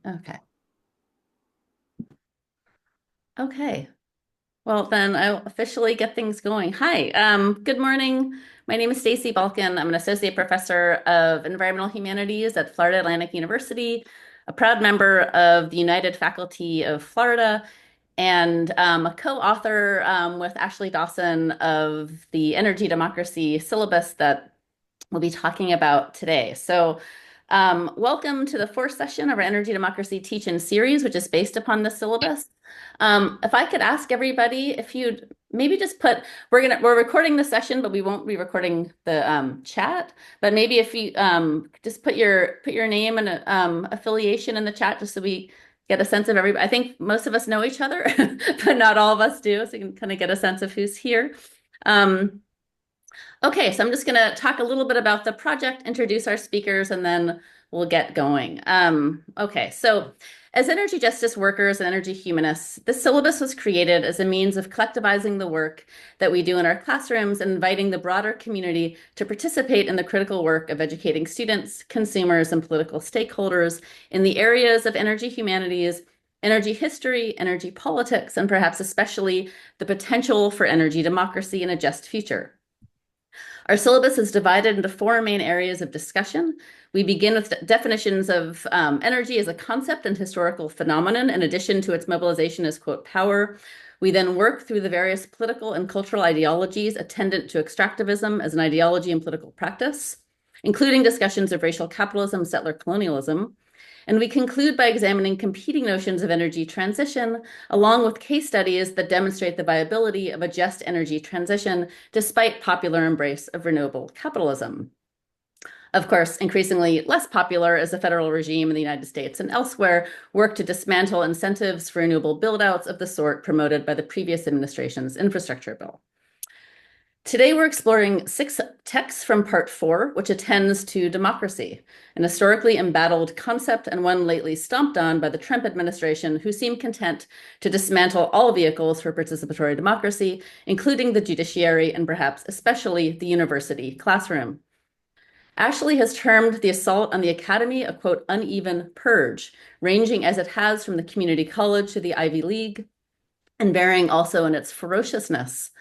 Okay. Okay. Well, then I'll officially get things going. Hi. Good morning. My name is Stacy Balkin. I'm an associate professor of environmental humanities at Florida Atlantic University, a proud member of the United Faculty of Florida, and a co-author with Ashley Dawson of the Energy Democracy syllabus that we'll be talking about today. So, welcome to the fourth session of our Energy Democracy Teach-In series, which is based upon the syllabus. If I could ask everybody if you'd maybe just put, we're recording the session, but we won't be recording the chat. But maybe if you just put your name and affiliation in the chat, just so we get a sense of everybody. I think most of us know each other, but not all of us do, so you can kind of get a sense of who's here. Um, Okay, so I'm just going to talk a little bit about the project, introduce our speakers, and then we'll get going. Okay, so as energy justice workers and energy humanists, this syllabus was created as a means of collectivizing the work that we do in our classrooms and inviting the broader community to participate in the critical work of educating students, consumers, and political stakeholders in the areas of energy humanities, energy history, energy politics, and perhaps especially the potential for energy democracy in a just future. Our syllabus is divided into four main areas of discussion. We begin with definitions of energy as a concept and historical phenomenon, in addition to its mobilization as, quote, power. We then work through the various political and cultural ideologies attendant to extractivism as an ideology and political practice, including discussions of racial capitalism, settler colonialism. And we conclude by examining competing notions of energy transition, along with case studies that demonstrate the viability of a just energy transition despite popular embrace of renewable capitalism. Of course, increasingly less popular as the federal regime in the United States and elsewhere work to dismantle incentives for renewable buildouts of the sort promoted by the previous administration's infrastructure bill. Today, we're exploring 6 texts from part 4, which attends to democracy, an historically embattled concept and one lately stomped on by the Trump administration, who seem content to dismantle all vehicles for participatory democracy, including the judiciary and perhaps especially the university classroom. Ashley has termed the assault on the academy a, quote, uneven purge, ranging as it has from the community college to the Ivy League, and varying also in its ferociousness.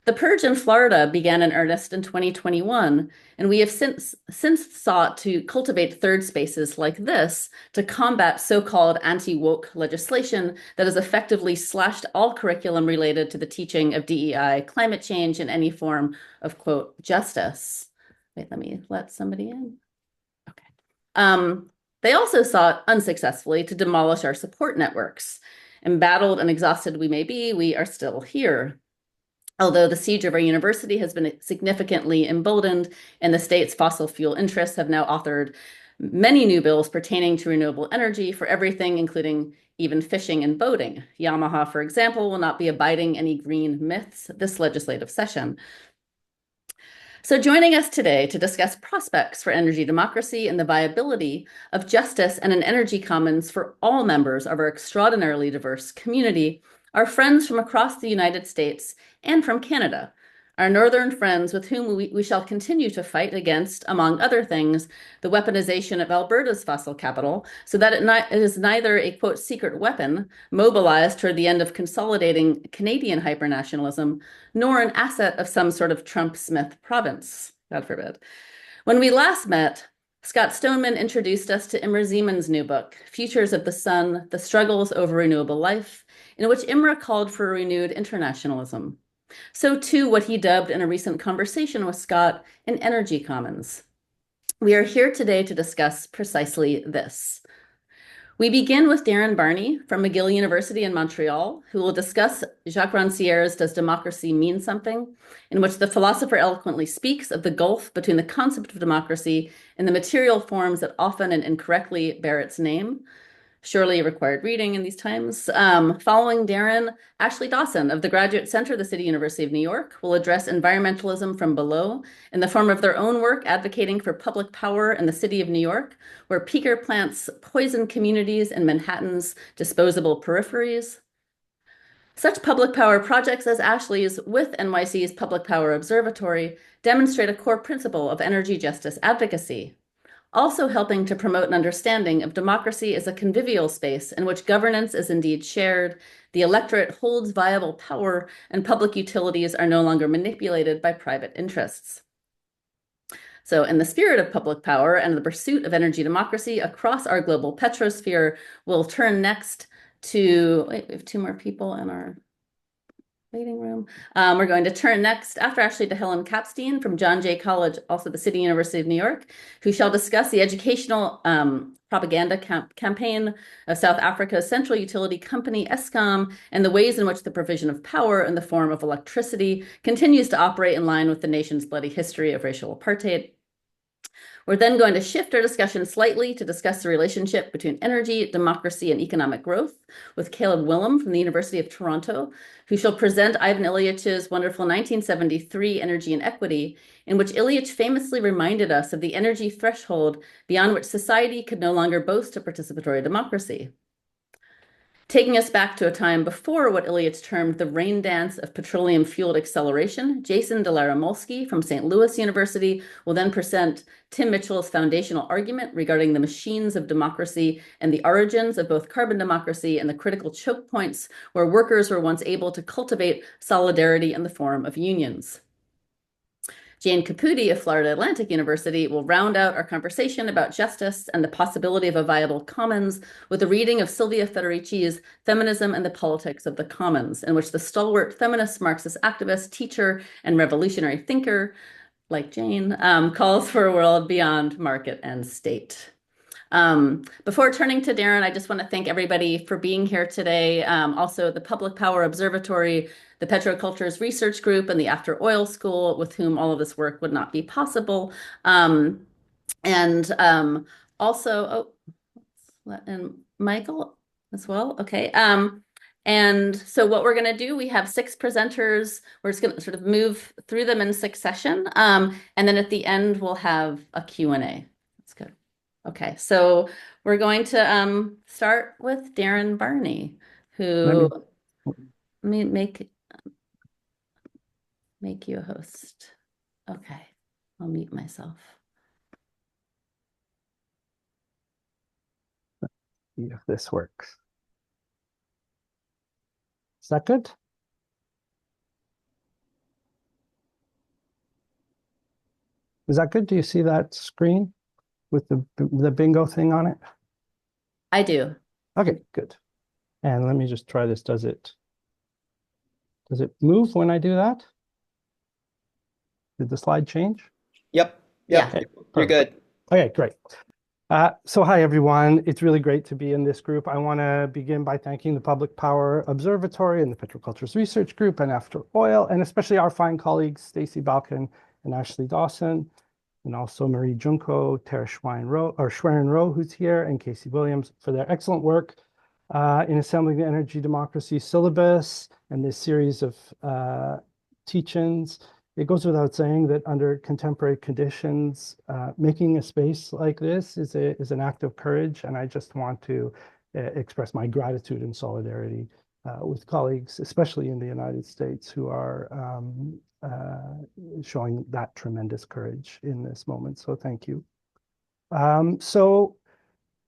The purge in Florida began in earnest in 2021, and we have since sought to cultivate third spaces like this to combat so-called anti-woke legislation that has effectively slashed all curriculum related to the teaching of DEI, climate change, and any form of, quote, justice. Wait, let me let somebody in. Okay. They also sought unsuccessfully to demolish our support networks. Embattled and exhausted we may be, we are still here. Although the siege of our university has been significantly emboldened and the state's fossil fuel interests have now authored many new bills pertaining to renewable energy for everything, including even fishing and boating. Yamaha, for example, will not be abiding any green myths this legislative session. So joining us today to discuss prospects for energy democracy and the viability of justice and an energy commons for all members of our extraordinarily diverse community are friends from across the United States and from Canada, our northern friends with whom we shall continue to fight against, among other things, the weaponization of Alberta's fossil capital so that it is neither a, quote, secret weapon mobilized toward the end of consolidating Canadian hypernationalism, nor an asset of some sort of Trump-Smith province, God forbid. When we last met, Scott Stoneman introduced us to Imre Ziemann's new book, Futures of the Sun, The Struggles Over Renewable Life, in which Imre called for a renewed internationalism. So too what he dubbed in a recent conversation with Scott an energy commons. We are here today to discuss precisely this. We begin with Darren Barney from McGill University in Montreal, who will discuss Jacques Rancière's Does Democracy Mean Something?, in which the philosopher eloquently speaks of the gulf between the concept of democracy and the material forms that often and incorrectly bear its name. Surely required reading in these times. Following Darren, Ashley Dawson of the Graduate Center of the City University of New York will address environmentalism from below in the form of their own work advocating for public power in the city of New York, where peaker plants poison communities in Manhattan's disposable peripheries. Such public power projects as Ashley's with NYC's Public Power Observatory demonstrate a core principle of energy justice advocacy. also helping to promote an understanding of democracy as a convivial space in which governance is indeed shared, the electorate holds viable power, and public utilities are no longer manipulated by private interests. So, in the spirit of public power and the pursuit of energy democracy across our global petrosphere, we'll turn next to, wait, we have two more people in our waiting room. We're going to turn next, after Ashley, to Helen Kapstein from John Jay College, also the City University of New York, who shall discuss the educational propaganda campaign of South Africa's central utility company, Eskom, and the ways in which the provision of power in the form of electricity continues to operate in line with the nation's bloody history of racial apartheid. We're then going to shift our discussion slightly to discuss the relationship between energy, democracy, and economic growth with Caleb Willem from the University of Toronto, who shall present Ivan Ilyich's wonderful 1973 Energy and Equity, in which Ilyich famously reminded us of the energy threshold beyond which society could no longer boast a participatory democracy. Taking us back to a time before what Ilyich termed the rain dance of petroleum-fueled acceleration, Jason Delaramolsky from St. Louis University will then present Tim Mitchell's foundational argument regarding the machines of democracy and the origins of both carbon democracy and the critical choke points where workers were once able to cultivate solidarity in the form of unions. Jane Caputi of Florida Atlantic University will round out our conversation about justice and the possibility of a viable commons with a reading of Silvia Federici's Feminism and the Politics of the Commons, in which the stalwart feminist Marxist activist, teacher, and revolutionary thinker, like Jane, calls for a world beyond market and state. Before turning to Darren, I just want to thank everybody for being here today. Also, the Public Power Observatory, the Petrocultures Research Group, and the After Oil School, with whom all of this work would not be possible. Also, and Michael as well. Okay. And so what we're going to do, we have 6 presenters. We're just going to sort of move through them in succession. And then at the end, we'll have a Q&A. That's good. Okay, so we're going to start with Darren Barney, who let me make you a host. Okay, I'll mute myself. See if this works. Is that good? Is that good? Do you see that screen with the bingo thing on it? I do. Okay, good. And let me just try this. Does it move when I do that? Did the slide change? Yep. Yeah. Okay, You're good. Okay, great. So hi, everyone. It's really great to be in this group. I want to begin by thanking the Public Power Observatory and the Petrocultures Research Group and After Oil, and especially our fine colleagues, Stacy Balkin and Ashley Dawson, and also Marie Junko, Tara Schwerin-Rowe, who's here, and Casey Williams for their excellent work in assembling the energy democracy syllabus and this series of teach-ins. It goes without saying that under contemporary conditions, making a space like this is an act of courage, and I just want to express my gratitude and solidarity with colleagues, especially in the United States, who are showing that tremendous courage in this moment. So thank you. So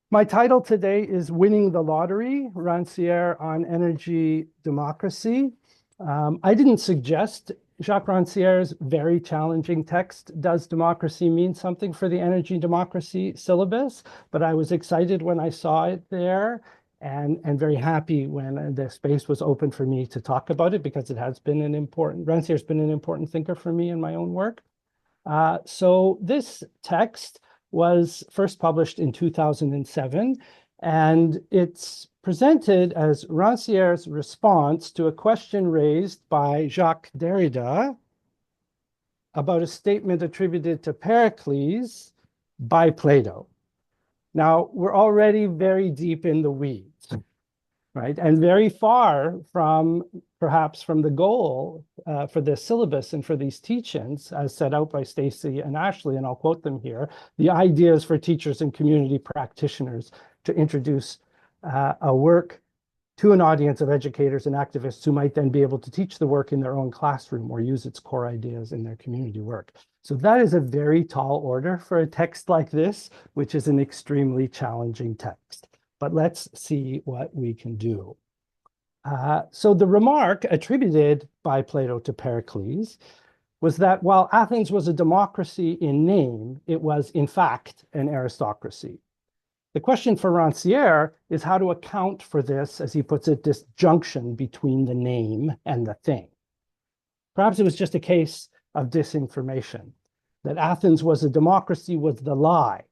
my title today is Winning the Lottery, Rancière on Energy Democracy. I didn't suggest Jacques Rancière's very challenging text, Does Democracy Mean Something for the Energy Democracy syllabus? But I was excited when I saw it there and very happy when the space was open for me to talk about it, because it has been Rancière's been an important thinker for me in my own work. So this text was first published in 2007, and it's presented as Rancière's response to a question raised by Jacques Derrida about a statement attributed to Pericles by Plato. Now, we're already very deep in the weeds, right? And very far from, perhaps, from the goal for the syllabus and for these teach-ins, as set out by Stacy and Ashley, and I'll quote them here, the ideas for teachers and community practitioners to introduce a work to an audience of educators and activists who might then be able to teach the work in their own classroom or use its core ideas in their community work. So that is a very tall order for a text like this, which is an extremely challenging text. But let's see what we can do. So the remark attributed by Plato to Pericles was that while Athens was a democracy in name, it was in fact an aristocracy. The question for Rancière is how to account for this, as he puts it, disjunction between the name and the thing. Perhaps it was just a case of disinformation. That Athens was a democracy was the lie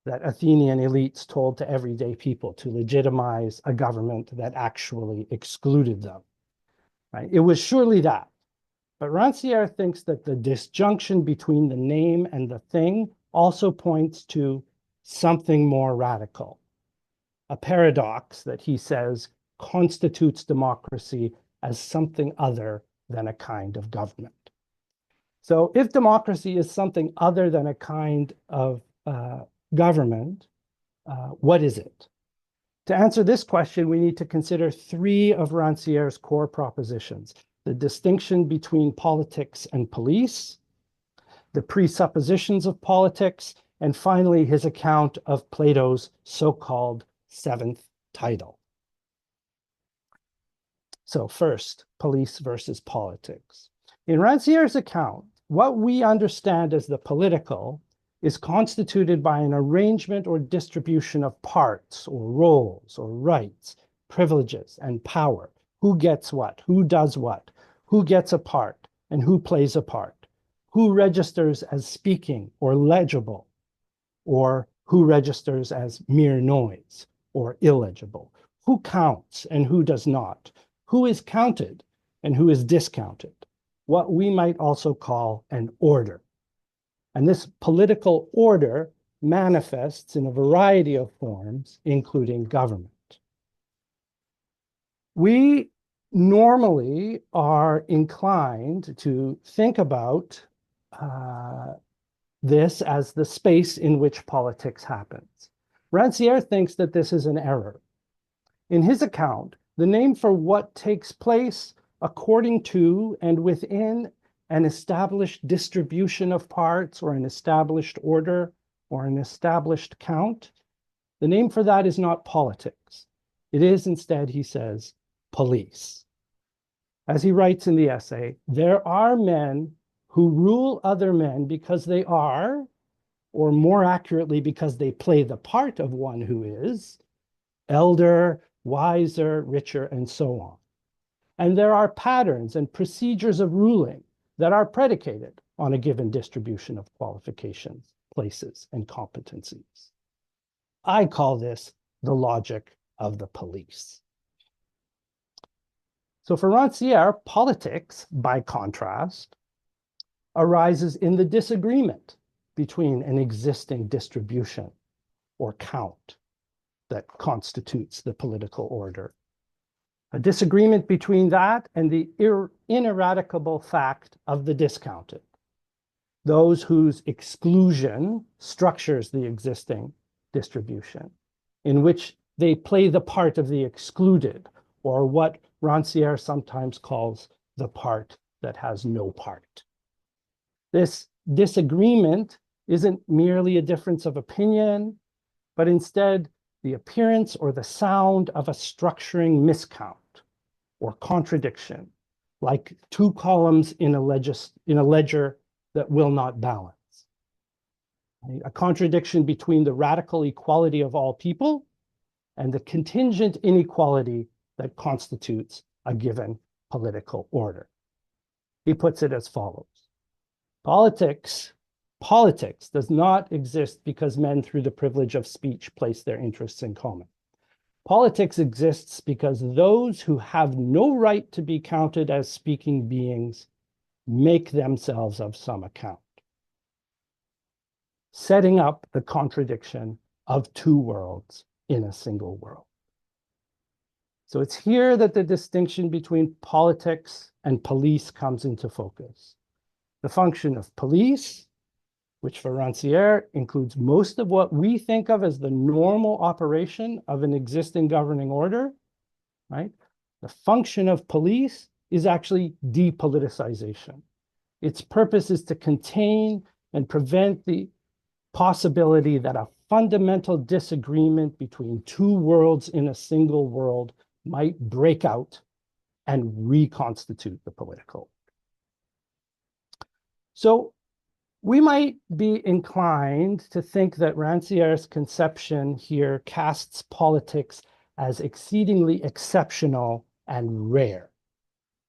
that Athenian elites told to everyday people to legitimize a government that actually excluded them. Right? It was surely that. But Rancière thinks that the disjunction between the name and the thing also points to something more radical, a paradox that he says constitutes democracy as something other than a kind of government. So if democracy is something other than a kind of government, what is it? To answer this question, we need to consider three of Rancière's core propositions: the distinction between politics and police, the presuppositions of politics, and finally, his account of Plato's so-called seventh title. So first, police versus politics. In Rancière's account, what we understand as the political is constituted by an arrangement or distribution of parts or roles or rights, privileges, and power. Who gets what? Who does what? Who gets a part and who plays a part? Who registers as speaking or legible, or who registers as mere noise or illegible? Who counts and who does not? Who is counted and who is discounted? What we might also call an order. And this political order manifests in a variety of forms, including government. We normally are inclined to think about this as the space in which politics happens. Rancière thinks that this is an error. In his account, the name for what takes place according to and within an established distribution of parts or an established order or an established count, the name for that is not politics. It is instead, he says, police. As he writes in the essay, there are men who rule other men because they are, or more accurately, because they play the part of one who is, elder, wiser, richer, and so on. And there are patterns and procedures of ruling that are predicated on a given distribution of qualifications, places, and competencies. I call this the logic of the police. So for Rancière, politics, by contrast, arises in the disagreement between an existing distribution or count that constitutes the political order. A disagreement between that and the ineradicable fact of the discounted, those whose exclusion structures the existing distribution, in which they play the part of the excluded, or what Rancière sometimes calls the part that has no part. This disagreement isn't merely a difference of opinion, but instead the appearance or the sound of a structuring miscount or contradiction, like two columns in a ledger that will not balance. A contradiction between the radical equality of all people and the contingent inequality that constitutes a given political order. He puts it as follows. Politics does not exist because men, through the privilege of speech, place their interests in common. Politics exists because those who have no right to be counted as speaking beings make themselves of some account, setting up the contradiction of two worlds in a single world. So it's here that the distinction between politics and police comes into focus. The function of police, which for Rancière includes most of what we think of as the normal operation of an existing governing order, right? The function of police is actually depoliticization. Its purpose is to contain and prevent the possibility that a fundamental disagreement between two worlds in a single world might break out and reconstitute the political. So we might be inclined to think that Rancière's conception here casts politics as exceedingly exceptional and rare,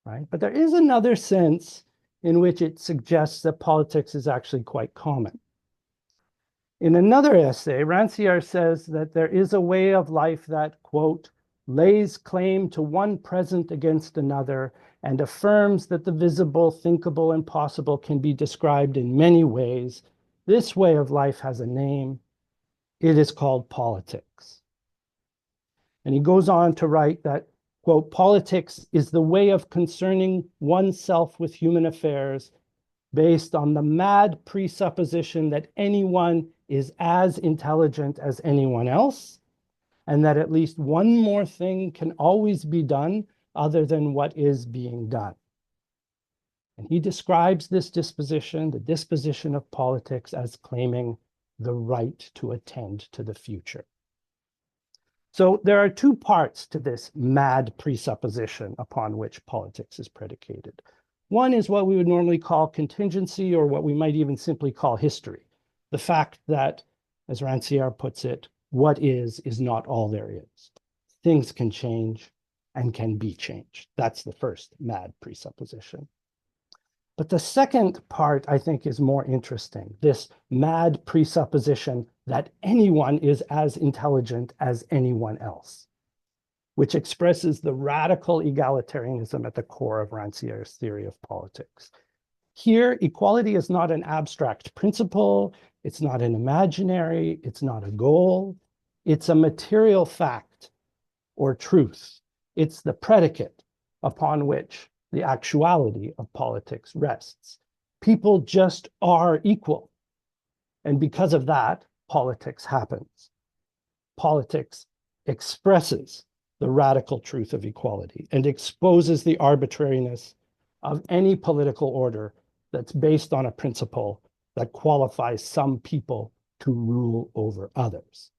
right? But there is another sense in which it suggests that politics is actually quite common. In another essay, Rancière says that there is a way of life that, quote, lays claim to one present against another and affirms that the visible, thinkable, and possible can be described in many ways. This way of life has a name. It is called politics. And he goes on to write that, quote, politics is the way of concerning oneself with human affairs based on the mad presupposition that anyone is as intelligent as anyone else, and that at least one more thing can always be done other than what is being done. And he describes this disposition, the disposition of politics, as claiming the right to attend to the future. So there are two parts to this mad presupposition upon which politics is predicated. One is what we would normally call contingency, or what we might even simply call history. The fact that, as Rancière puts it, what is not all there is. Things can change and can be changed. That's the first mad presupposition. But the second part, I think, is more interesting. This mad presupposition that anyone is as intelligent as anyone else, which expresses the radical egalitarianism at the core of Rancière's theory of politics. Here, equality is not an abstract principle, it's not an imaginary, it's not a goal, it's a material fact or truth. It's the predicate upon which the actuality of politics rests. People just are equal. And because of that, politics happens. Politics expresses the radical truth of equality and exposes the arbitrariness of any political order that's based on a principle that qualifies some people to rule over others.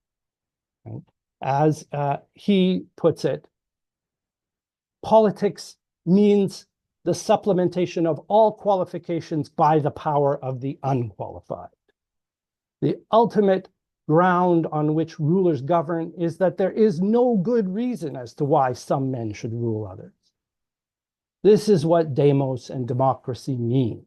Right? As he puts it, politics means the supplementation of all qualifications by the power of the unqualified. The ultimate ground on which rulers govern is that there is no good reason as to why some men should rule others. This is what demos and democracy mean.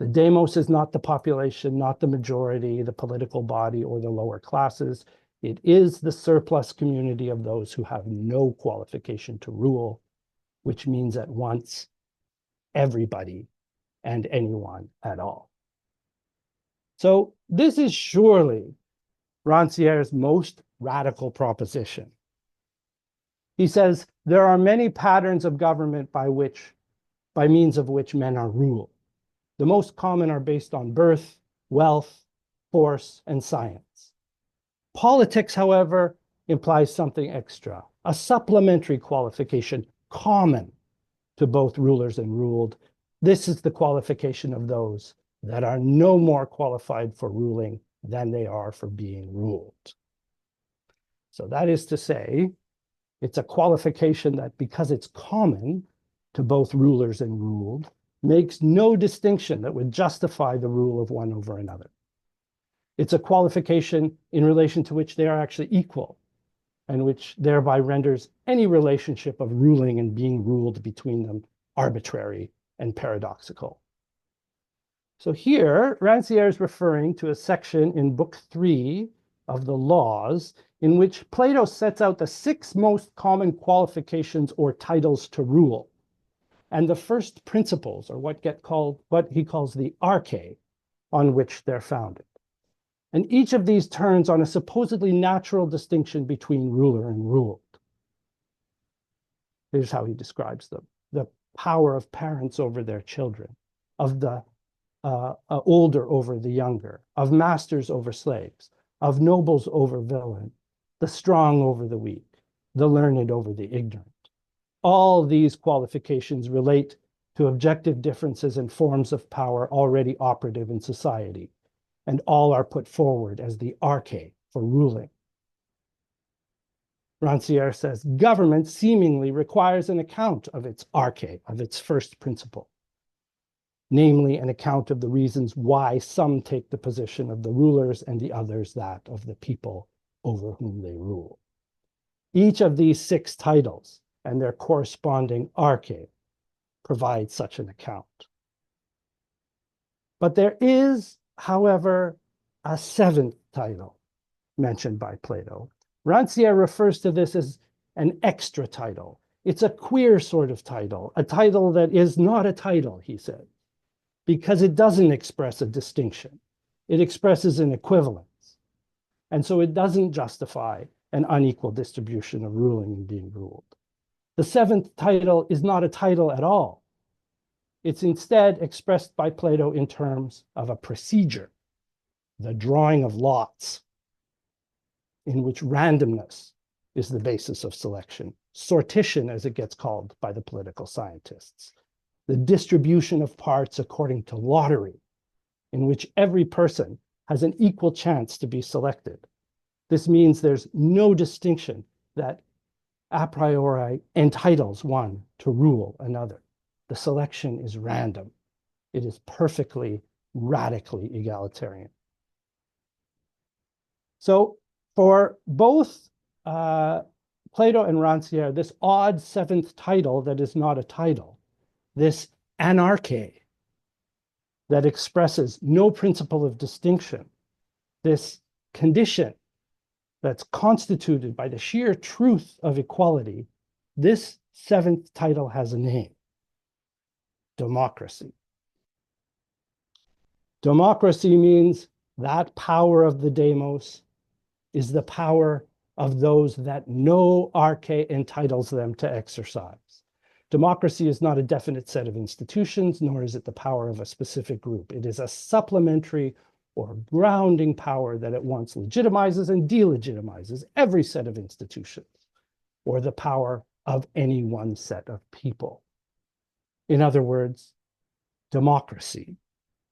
The demos is not the population, not the majority, the political body, or the lower classes. It is the surplus community of those who have no qualification to rule, which means at once everybody and anyone at all. So this is surely Rancière's most radical proposition. He says there are many patterns of government by means of which men are ruled. The most common are based on birth, wealth, force, and science. Politics, however, implies something extra, a supplementary qualification common to both rulers and ruled. This is the qualification of those that are no more qualified for ruling than they are for being ruled. So that is to say, it's a qualification that, because it's common to both rulers and ruled, makes no distinction that would justify the rule of one over another. It's a qualification in relation to which they are actually equal, and which thereby renders any relationship of ruling and being ruled between them arbitrary and paradoxical. So here, Rancière is referring to a section in Book 3 of the Laws, in which Plato sets out the 6 most common qualifications or titles to rule. And the first principles are what he calls the arche, on which they're founded. And each of these turns on a supposedly natural distinction between ruler and ruled. Here's how he describes them: the power of parents over their children, of the older over the younger, of masters over slaves, of nobles over villain, the strong over the weak, the learned over the ignorant. All these qualifications relate to objective differences in forms of power already operative in society, and all are put forward as the arche for ruling. Rancière says government seemingly requires an account of its arche, of its first principle, namely an account of the reasons why some take the position of the rulers and the others that of the people over whom they rule. Each of these 6 titles and their corresponding arche provide such an account. But there is, however, a 7th title mentioned by Plato. Rancière refers to this as an extra title. It's a queer sort of title, a title that is not a title, he said, because it doesn't express a distinction. It expresses an equivalence. And so it doesn't justify an unequal distribution of ruling and being ruled. The 7th title is not a title at all. It's instead expressed by Plato in terms of a procedure, the drawing of lots, in which randomness is the basis of selection, sortition, as it gets called by the political scientists, the distribution of parts according to lottery, in which every person has an equal chance to be selected. This means there's no distinction that a priori entitles one to rule another. The selection is random. It is perfectly, radically egalitarian. So for both Plato and Rancière, this odd 7th title that is not a title, this anarche that expresses no principle of distinction, this condition that's constituted by the sheer truth of equality, this 7th title has a name: democracy. Democracy means that power of the demos is the power of those that no arche entitles them to exercise. Democracy is not a definite set of institutions, nor is it the power of a specific group. It is a supplementary or grounding power that at once legitimizes and delegitimizes every set of institutions, or the power of any one set of people. In other words, democracy,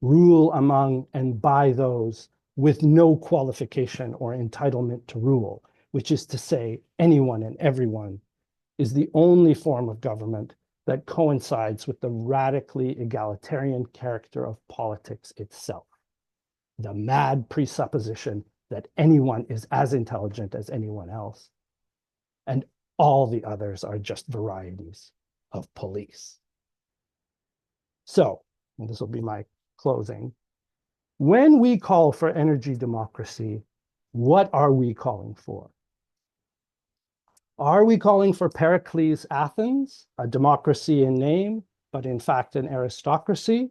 rule among and by those with no qualification or entitlement to rule, which is to say, anyone and everyone, is the only form of government that coincides with the radically egalitarian character of politics itself. The mad presupposition that anyone is as intelligent as anyone else, and all the others are just varieties of police. So, and this will be my closing, when we call for energy democracy, what are we calling for? Are we calling for Pericles' Athens, a democracy in name, but in fact an aristocracy?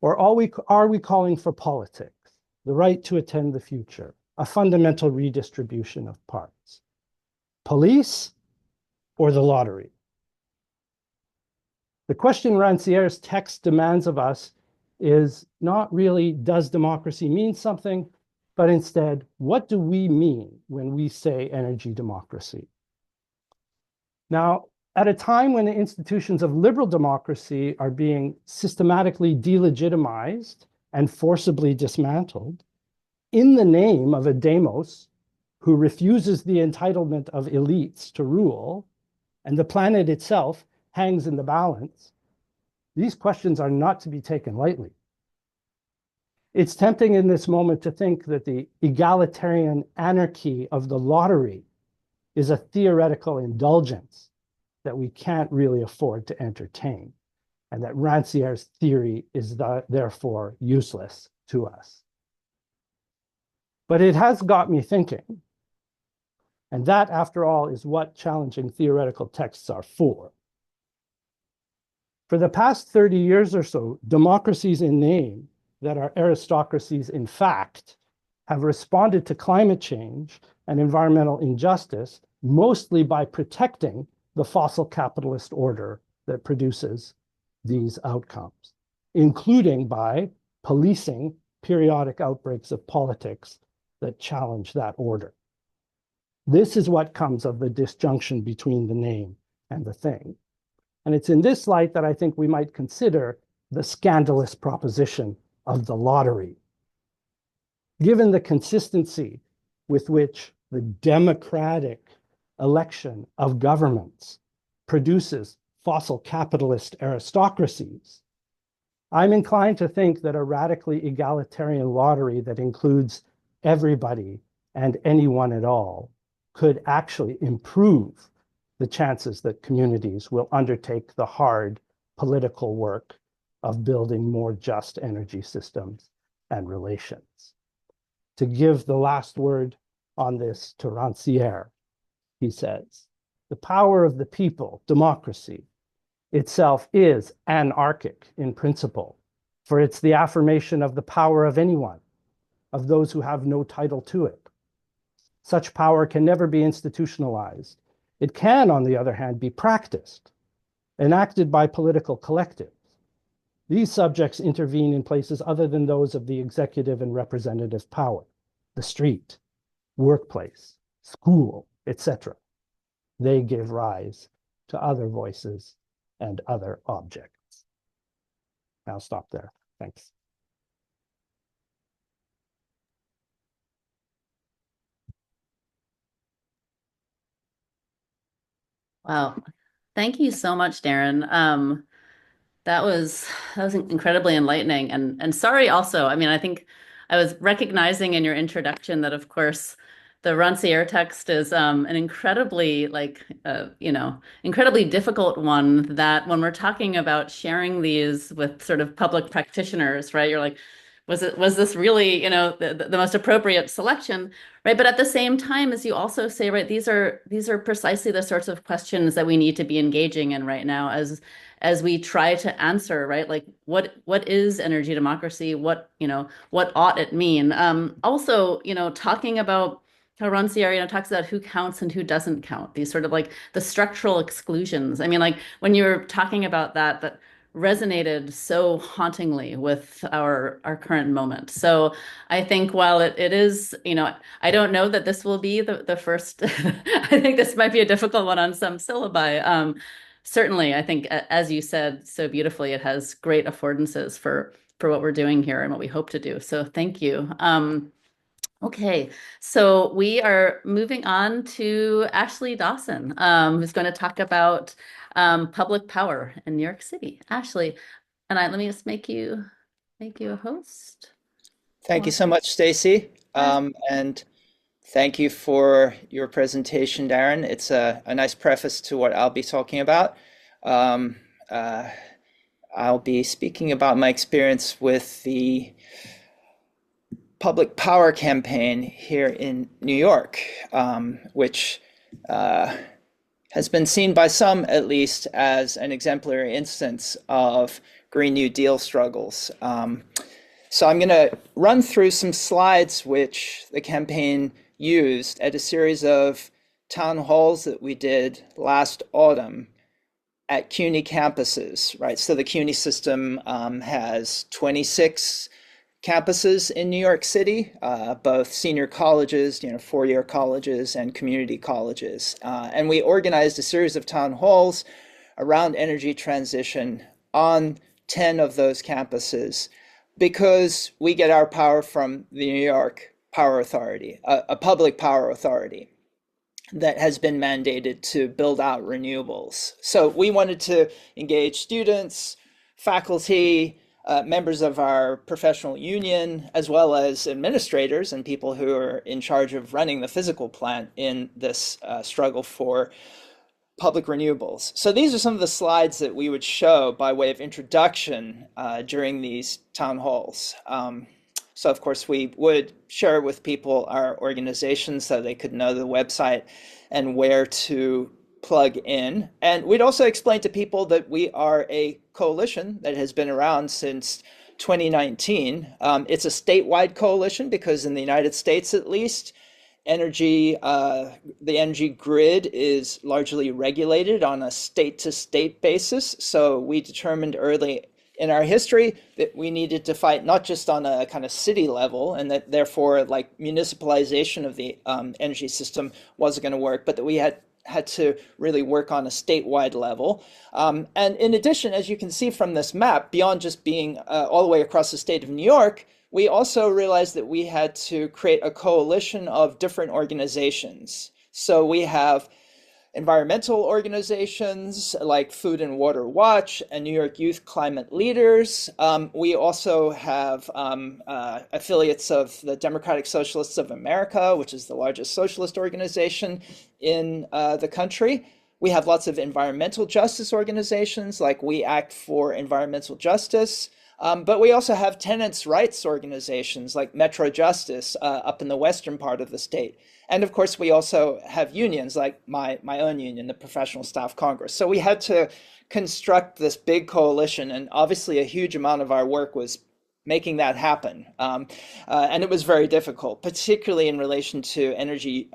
Or are we calling for politics, the right to attend the future, a fundamental redistribution of parts? Police or the lottery? The question Rancière's text demands of us is not really, does democracy mean something, but instead, what do we mean when we say energy democracy? Now, at a time when the institutions of liberal democracy are being systematically delegitimized and forcibly dismantled in the name of a demos who refuses the entitlement of elites to rule, and the planet itself hangs in the balance, these questions are not to be taken lightly. It's tempting in this moment to think that the egalitarian anarchy of the lottery is a theoretical indulgence that we can't really afford to entertain, and that Rancière's theory is therefore useless to us. But it has got me thinking, and that, after all, is what challenging theoretical texts are for. For the past 30 years or so, democracies in name that are aristocracies in fact have responded to climate change and environmental injustice mostly by protecting the fossil capitalist order that produces these outcomes, including by policing periodic outbreaks of politics that challenge that order. This is what comes of the disjunction between the name and the thing. And it's in this light that I think we might consider the scandalous proposition of the lottery. Given the consistency with which the democratic election of governments produces fossil capitalist aristocracies, I'm inclined to think that a radically egalitarian lottery that includes everybody and anyone at all could actually improve the chances that communities will undertake the hard political work of building more just energy systems and relations. To give the last word on this to Rancière, he says, the power of the people, democracy, itself is anarchic in principle, for it's the affirmation of the power of anyone, of those who have no title to it. Such power can never be institutionalized. It can, on the other hand, be practiced, enacted by political collectives. These subjects intervene in places other than those of the executive and representative power, the street, workplace, school, etc. They give rise to other voices and other objects. I'll stop there. Thanks. Wow. Thank you so much, Darren. That was incredibly enlightening and sorry also. I mean, I think I was recognizing in your introduction that of course the Rancière text is an incredibly incredibly difficult one that when we're talking about sharing these with sort of public practitioners, right? You're like, was this really, the most appropriate selection, right? But at the same time, as you also say, right, these are precisely the sorts of questions that we need to be engaging in right now as we try to answer, right? Like what is energy democracy? What ought it mean? Also, talking about how Rancière, talks about who counts and who doesn't count, these sort of like the structural exclusions. I mean, like when you were talking about that resonated so hauntingly with our current moment. So I think while it is, I don't know that this will be the first, I think this might be a difficult one on some syllabi. Certainly, I think, as you said so beautifully, it has great affordances for what we're doing here and what we hope to do. So thank you. Okay, so we are moving on to Ashley Dawson, who's going to talk about public power in New York City. Ashley, let me just make you a host. Thank you Well, so much, Stacy. yes. And thank you for your presentation, Darren. It's a nice preface to what I'll be talking about. Um, uh, I'll be speaking about my experience with the public power campaign here in New York, which has been seen by some, at least, as an exemplary instance of Green New Deal struggles. So I'm going to run through some slides which the campaign used at a series of town halls that we did last autumn at CUNY campuses, right? So the CUNY system has 26 campuses in New York City, both senior colleges, four-year colleges and community colleges. And we organized a series of town halls around energy transition on 10 of those campuses because we get our power from the New York Power Authority, a public power authority that has been mandated to build out renewables. So we wanted to engage students, faculty, members of our professional union, as well as administrators and people who are in charge of running the physical plant in this struggle for public renewables. So these are some of the slides that we would show by way of introduction during these town halls. So of course we would share with people our organization so they could know the website and where to plug in. And we'd also explain to people that we are a coalition that has been around since 2019. It's a statewide coalition because in the United States, at least, the energy grid is largely regulated on a state-to-state basis. So we determined early in our history that we needed to fight not just on a kind of city level, and that therefore like municipalization of the energy system wasn't going to work, but that we had to really work on a statewide level. And in addition, as you can see from this map, beyond just being all the way across the state of New York, we also realized that we had to create a coalition of different organizations. So we have environmental organizations like Food and Water Watch and New York Youth Climate Leaders. We also have affiliates of the Democratic Socialists of America, which is the largest socialist organization in the country. We have lots of environmental justice organizations like We Act for Environmental Justice. But we also have tenants' rights organizations like Metro Justice up in the western part of the state. And of course, we also have unions like my own union, the Professional Staff Congress. So we had to construct this big coalition. And obviously, a huge amount of our work was making that happen. And it was very difficult, particularly in relation to energy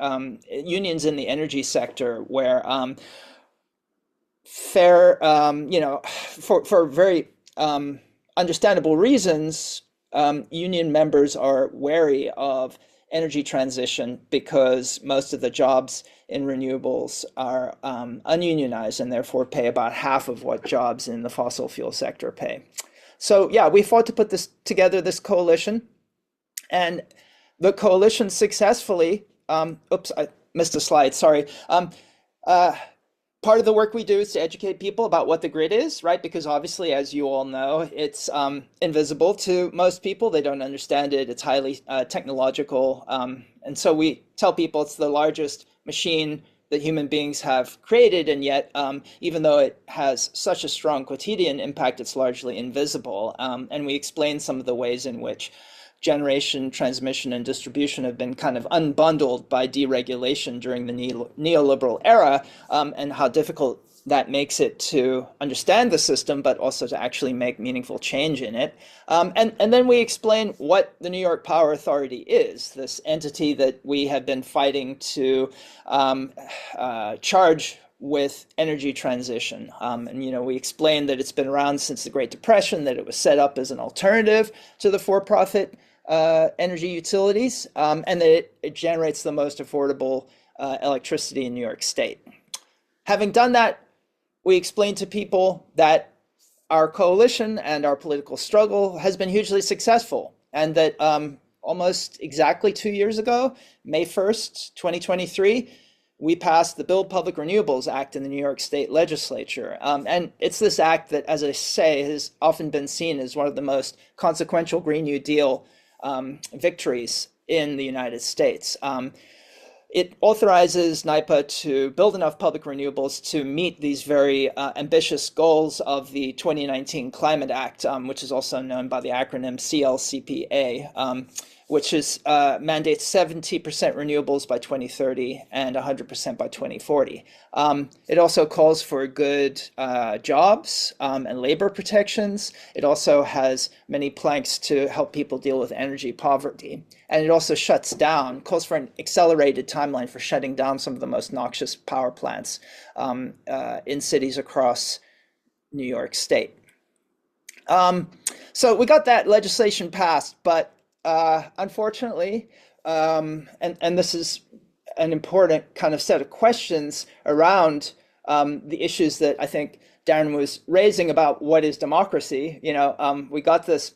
unions in the energy sector, where for very understandable reasons, union members are wary of energy transition because most of the jobs in renewables are ununionized and therefore pay about half of what jobs in the fossil fuel sector pay. So yeah, we fought to put together this coalition, and the coalition successfully, oops, I missed a slide, sorry. Part of the work we do is to educate people about what the grid is, right? Because obviously, as you all know, it's invisible to most people. They don't understand it. It's highly technological. And so we tell people it's the largest machine that human beings have created. And yet, even though it has such a strong quotidian impact, it's largely invisible. And we explain some of the ways in which generation, transmission, and distribution have been kind of unbundled by deregulation during the neoliberal era, and how difficult that makes it to understand the system, but also to actually make meaningful change in it. And then we explain what the New York Power Authority is, this entity that we have been fighting to charge with energy transition. And we explained that it's been around since the Great Depression, that it was set up as an alternative to the for-profit energy utilities, and that it generates the most affordable electricity in New York State. Having done that, we explained to people that our coalition and our political struggle has been hugely successful, and that almost exactly 2 years ago, May 1st, 2023, we passed the Build Public Renewables Act in the New York State Legislature. And it's this act that, as I say, has often been seen as one of the most consequential Green New Deal victories in the United States. It authorizes NYPA to build enough public renewables to meet these very ambitious goals of the 2019 Climate Act, which is also known by the acronym CLCPA, which mandates 70% renewables by 2030 and 100% by 2040. It also calls for good jobs and labor protections. It also has many planks to help people deal with energy poverty. And it also calls for an accelerated timeline for shutting down some of the most noxious power plants in cities across New York State. So we got that legislation passed, but unfortunately, and this is an important kind of set of questions around the issues that I think Darren was raising about what is democracy. We got this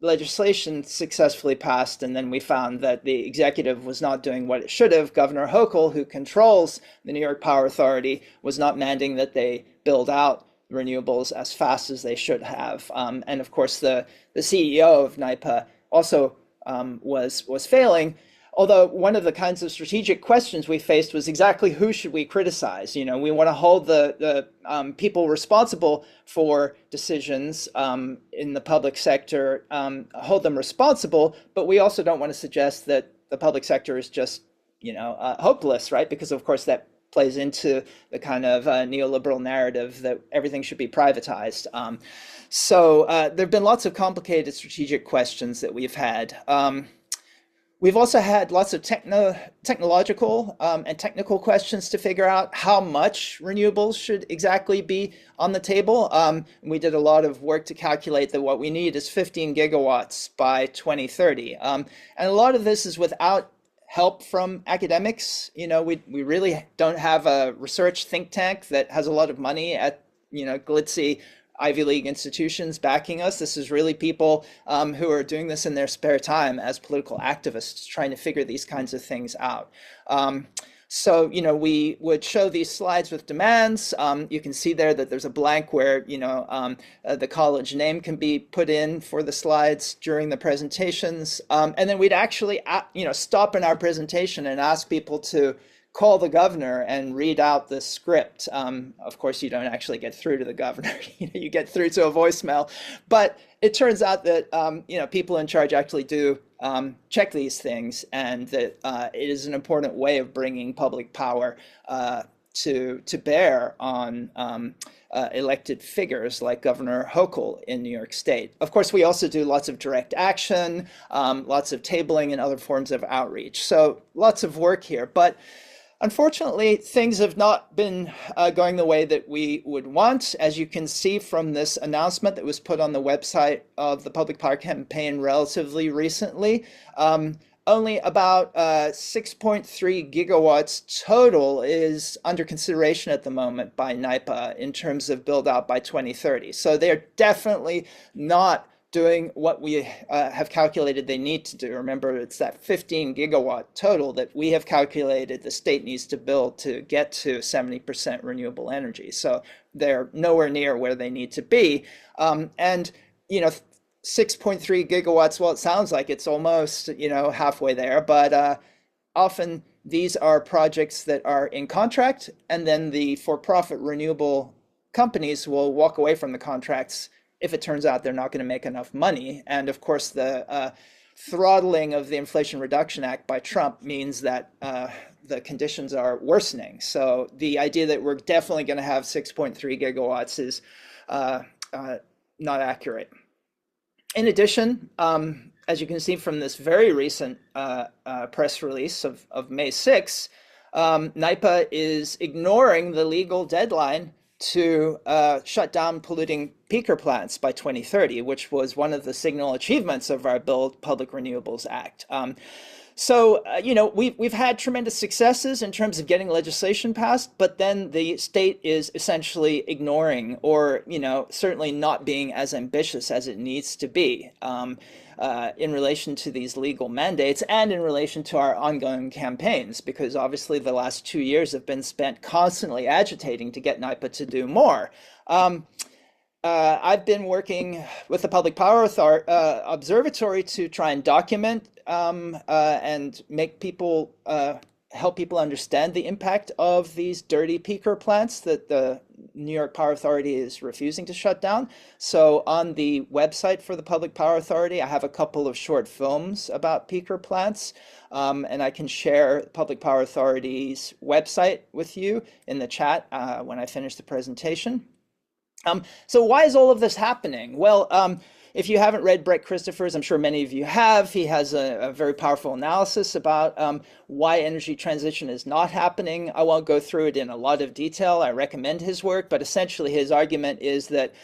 legislation successfully passed, and then we found that the executive was not doing what it should have. Governor Hochul, who controls the New York Power Authority, was not mandating that they build out renewables as fast as they should have. And of course, the CEO of NYPA also was failing. Although one of the kinds of strategic questions we faced was exactly who should we criticize? We want to hold the people responsible for decisions in the public sector, hold them responsible, but we also don't want to suggest that the public sector is just, hopeless, right? Because of course that plays into the kind of neoliberal narrative that everything should be privatized. So there have been lots of complicated strategic questions that we've had. We've also had lots of technological and technical questions to figure out how much renewables should exactly be on the table. We did a lot of work to calculate that what we need is 15 gigawatts by 2030. And a lot of this is without help from academics. We really don't have a research think tank that has a lot of money at, glitzy Ivy League institutions backing us. This is really people who are doing this in their spare time as political activists, trying to figure these kinds of things out. So, we would show these slides with demands. You can see there that there's a blank where, the college name can be put in for the slides during the presentations. And then we'd actually, stop in our presentation and ask people to call the governor and read out the script. Of course, you don't actually get through to the governor. You get through to a voicemail. But it turns out that people in charge actually do check these things, and that it is an important way of bringing public power to bear on elected figures like Governor Hochul in New York State. Of course, we also do lots of direct action, lots of tabling and other forms of outreach. So lots of work here. But unfortunately, things have not been going the way that we would want. As you can see from this announcement that was put on the website of the Public Power Campaign relatively recently, only about 6.3 gigawatts total is under consideration at the moment by NYPA in terms of build out by 2030. So they're definitely not doing what we have calculated they need to do. Remember, it's that 15 gigawatt total that we have calculated the state needs to build to get to 70% renewable energy. So they're nowhere near where they need to be. And 6.3 gigawatts, well, it sounds like it's almost, halfway there, but often these are projects that are in contract, and then the for-profit renewable companies will walk away from the contracts if it turns out they're not going to make enough money. And of course, the throttling of the Inflation Reduction Act by Trump means that the conditions are worsening. So the idea that we're definitely going to have 6.3 gigawatts is not accurate. In addition, as you can see from this very recent press release of May 6, NYPA is ignoring the legal deadline to shut down polluting peaker plants by 2030, which was one of the signal achievements of our Build Public Renewables Act. So, we've had tremendous successes in terms of getting legislation passed, but then the state is essentially ignoring or, certainly not being as ambitious as it needs to be in relation to these legal mandates and in relation to our ongoing campaigns, because obviously the last 2 years have been spent constantly agitating to get NYPA to do more. I've been working with the Public Power Observatory to try and document and make people help people understand the impact of these dirty peaker plants that the New York Power Authority is refusing to shut down. So on the website for the Public Power Authority, I have a couple of short films about peaker plants, and I can share Public Power Authority's website with you in the chat when I finish the presentation. So why is all of this happening? Well, if you haven't read Brett Christopher's, I'm sure many of you have, he has a very powerful analysis about why energy transition is not happening. I won't go through it in a lot of detail. I recommend his work, but essentially his argument is that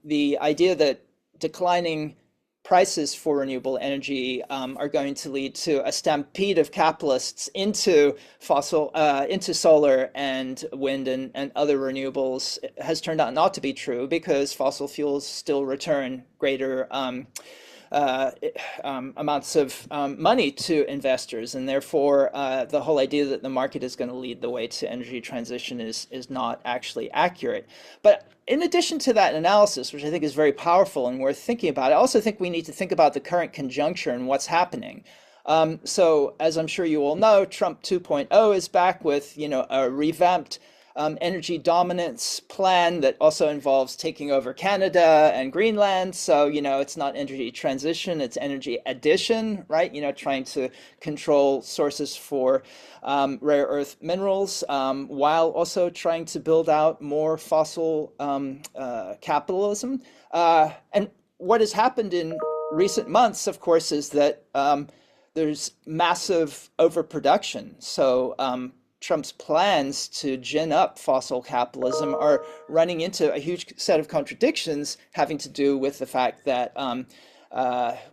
the idea that declining prices for renewable energy are going to lead to a stampede of capitalists into into solar and wind and other renewables has turned out not to be true, because fossil fuels still return greater amounts of money to investors, and therefore the whole idea that the market is going to lead the way to energy transition is not actually accurate. But in addition to that analysis, which I think is very powerful and worth thinking about, I also think we need to think about the current conjuncture and what's happening. So as I'm sure you all know, Trump 2.0 is back with, a revamped energy dominance plan that also involves taking over Canada and Greenland. So, it's not energy transition, it's energy addition, right? Trying to control sources for rare earth minerals, while also trying to build out more fossil capitalism. And what has happened in recent months, of course, is that there's massive overproduction. So Trump's plans to gin up fossil capitalism are running into a huge set of contradictions having to do with the fact that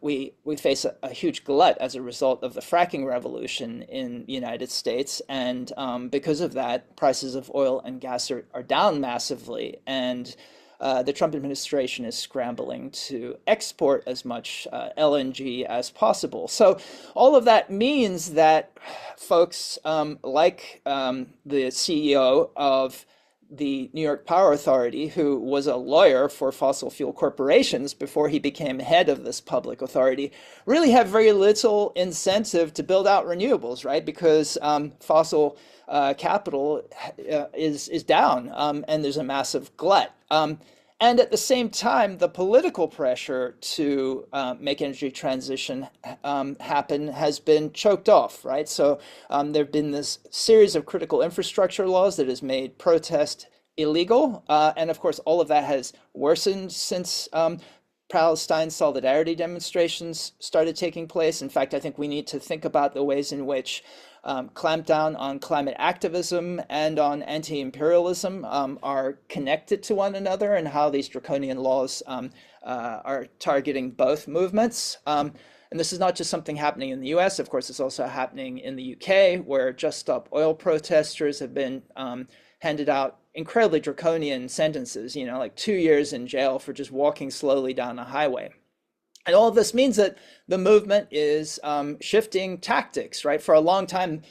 we face a huge glut as a result of the fracking revolution in the United States, and because of that, prices of oil and gas are down massively, and the Trump administration is scrambling to export as much LNG as possible. So all of that means that folks like the CEO of the New York Power Authority, who was a lawyer for fossil fuel corporations before he became head of this public authority, really have very little incentive to build out renewables, right? Because fossil capital is down, and there's a massive glut. And at the same time, the political pressure to make energy transition happen has been choked off, right? So there have been this series of critical infrastructure laws that has made protest illegal. And of course, all of that has worsened since Palestine solidarity demonstrations started taking place. In fact, I think we need to think about the ways in which clamp down on climate activism and on anti-imperialism are connected to one another, and how these draconian laws are targeting both movements. And this is not just something happening in the US, of course, it's also happening in the UK, where Just Stop Oil protesters have been handed out incredibly draconian sentences, you know, like 2 years in jail for just walking slowly down a highway. And all of this means that the movement is shifting tactics, right? For a long time,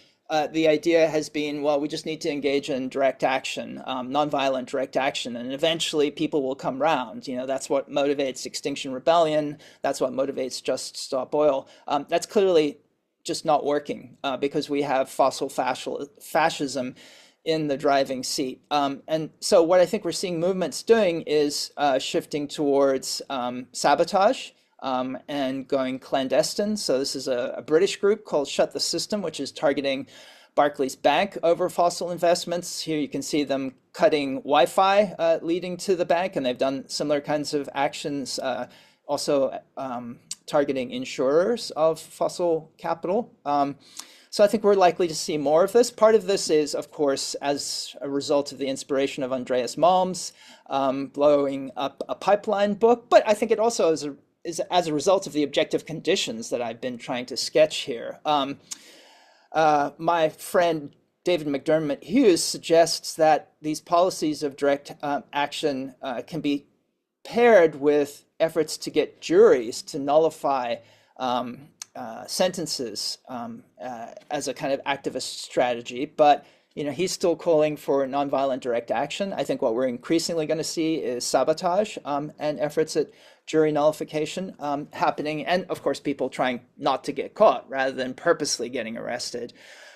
the idea has been, well, we just need to engage in direct action, nonviolent direct action, and eventually people will come round. You know, that's what motivates Extinction Rebellion. That's what motivates Just Stop Oil. That's clearly just not working because we have fossil fascism in the driving seat. And so what I think we're seeing movements doing is shifting towards sabotage. And going clandestine. So this is a British group called Shut the System, which is targeting Barclays Bank over fossil investments. Here you can see them cutting Wi-Fi leading to the bank, and they've done similar kinds of actions, also targeting insurers of fossil capital. So I think we're likely to see more of this. Part of this is, of course, as a result of the inspiration of Andreas Malm's blowing up a pipeline book, but I think it also is as a result of the objective conditions that I've been trying to sketch here. My friend David McDermott Hughes suggests that these policies of direct action can be paired with efforts to get juries to nullify sentences as a kind of activist strategy. But you know, he's still calling for nonviolent direct action. I think what we're increasingly going to see is sabotage and efforts at jury nullification happening, and of course people trying not to get caught rather than purposely getting arrested.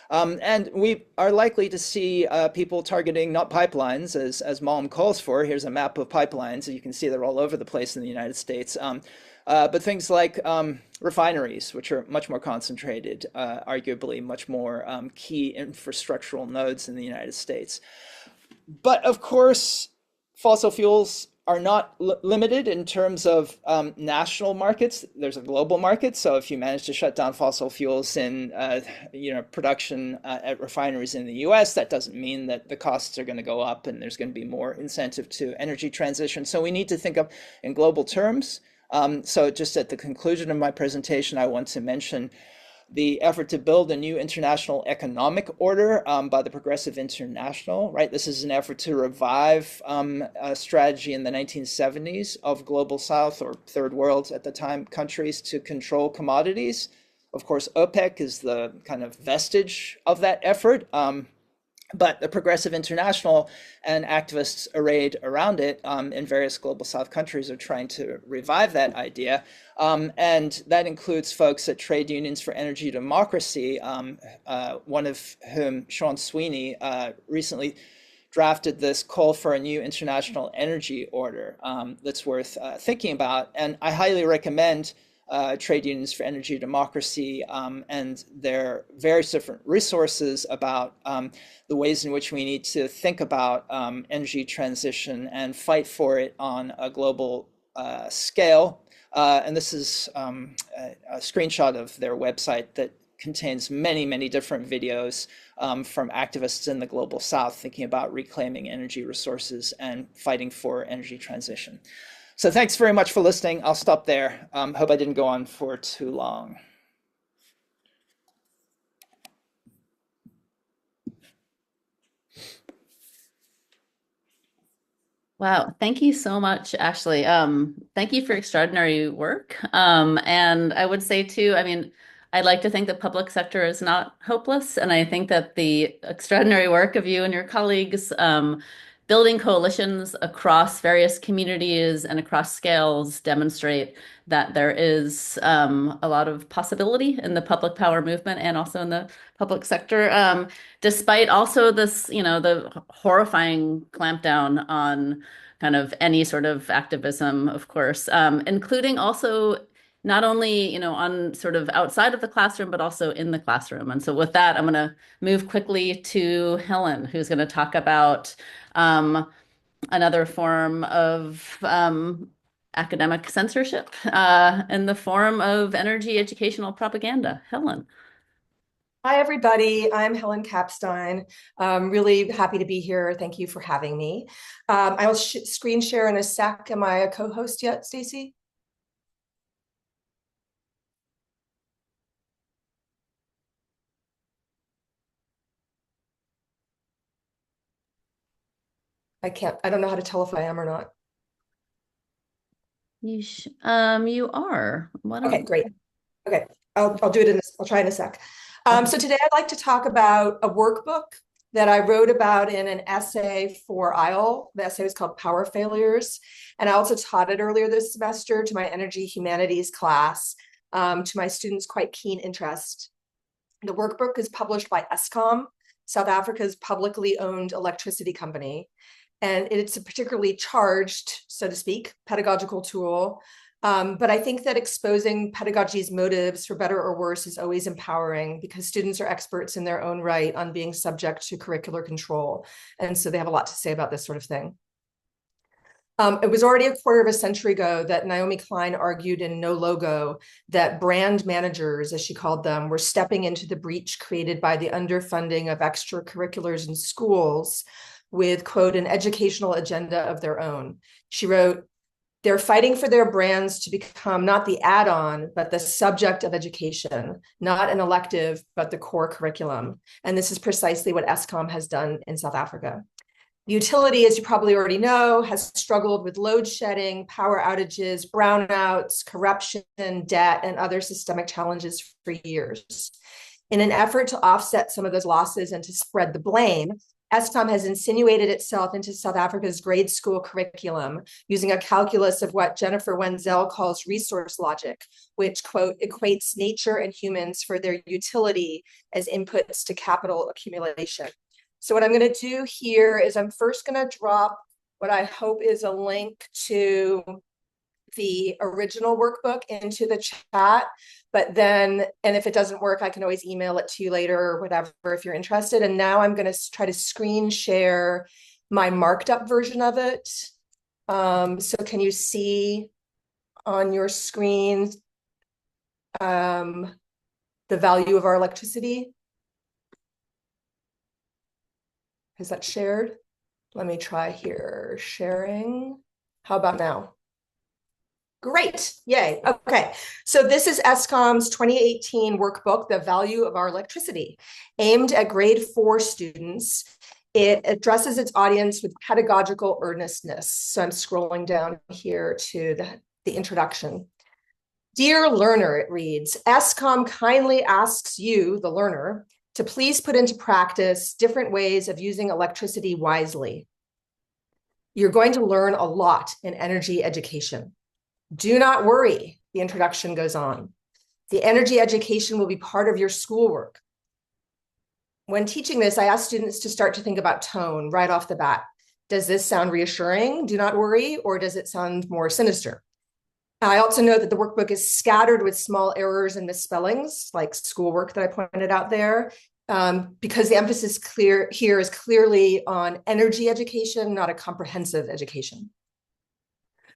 And we are likely to see people targeting not pipelines, as Malm calls for. Here's a map of pipelines, and you can see they're all over the place in the United States. But things like refineries, which are much more concentrated, arguably much more key infrastructural nodes in the United States. But of course, fossil fuels are not limited in terms of national markets. There's a global market. So if you manage to shut down fossil fuels in production at refineries in the US, that doesn't mean that the costs are going to go up and there's going to be more incentive to energy transition. So we need to think of in global terms. So just at the conclusion of my presentation, I want to mention the effort to build a new international economic order by the Progressive International, right? This is an effort to revive a strategy in the 1970s of Global South, or Third World at the time, countries to control commodities. Of course, OPEC is the kind of vestige of that effort. But the Progressive International and activists arrayed around it in various Global South countries are trying to revive that idea. And that includes folks at Trade Unions for Energy Democracy, one of whom, Sean Sweeney, recently drafted this call for a new international energy order that's worth thinking about. And I highly recommend Trade Unions for Energy Democracy and their various different resources about the ways in which we need to think about energy transition and fight for it on a global scale. And this is a screenshot of their website that contains many, many different videos from activists in the global south thinking about reclaiming energy resources and fighting for energy transition. So thanks very much for listening. I'll stop there. Hope I didn't go on for too long. Wow, thank you so much, Ashley. Thank you for extraordinary work. And I would say too, I mean, I'd like to think that public sector is not hopeless, and I think that the extraordinary work of you and your colleagues, building coalitions across various communities and across scales demonstrate that there is a lot of possibility in the public power movement and also in the public sector. Despite also this, the horrifying clampdown on kind of any sort of activism, of course, including also not only, on sort of outside of the classroom, but also in the classroom. And so with that, I'm going to move quickly to Helen, who's going to talk about another form of academic censorship in the form of energy educational propaganda. Helen. Hi, everybody. I'm Helen Kapstein. Really happy to be here. Thank you for having me. I'll screen share in a sec. Am I a co-host yet, Stacy? I don't know how to tell if I am or not. You are. Okay, great. Okay, I'll do it I'll try in a sec. So today I'd like to talk about a workbook that I wrote about in an essay for IEL. The essay was called Power Failures. And I also taught it earlier this semester to my energy humanities class, to my students' quite keen interest. The workbook is published by Eskom, South Africa's publicly owned electricity company. And it's a particularly charged, so to speak, pedagogical tool. But I think that exposing pedagogy's motives, for better or worse, is always empowering because students are experts in their own right on being subject to curricular control. And so they have a lot to say about this sort of thing. It was already a quarter of a century ago that Naomi Klein argued in No Logo that brand managers, as she called them, were stepping into the breach created by the underfunding of extracurriculars in schools with, quote, an educational agenda of their own. She wrote, "They're fighting for their brands to become not the add-on, but the subject of education, not an elective, but the core curriculum." And this is precisely what Eskom has done in South Africa. The utility, as you probably already know, has struggled with load shedding, power outages, brownouts, corruption, debt, and other systemic challenges for years. In an effort to offset some of those losses and to spread the blame, Eskom has insinuated itself into South Africa's grade school curriculum using a calculus of what Jennifer Wenzel calls resource logic, which, quote, equates nature and humans for their utility as inputs to capital accumulation. So what I'm going to do here is I'm first going to drop what I hope is a link to the original workbook into the chat, but then, and if it doesn't work, I can always email it to you later or whatever if you're interested. And now I'm going to try to screen share my marked up version of it. So can you see on your screen the value of our electricity? Is that shared? Let me try here, sharing. How about now? Great, yay, okay. So this is Eskom's 2018 workbook, The Value of Our Electricity, aimed at grade 4 students. It addresses its audience with pedagogical earnestness. So I'm scrolling down here to the introduction. Dear learner, it reads, Eskom kindly asks you, the learner, to please put into practice different ways of using electricity wisely. You're going to learn a lot in energy education. Do not worry, the introduction goes on. The energy education will be part of your schoolwork. When teaching this, I ask students to start to think about tone right off the bat. Does this sound reassuring, do not worry, or does it sound more sinister? I also know that the workbook is scattered with small errors and misspellings, like schoolwork that I pointed out there, because the emphasis here is clearly on energy education, not a comprehensive education.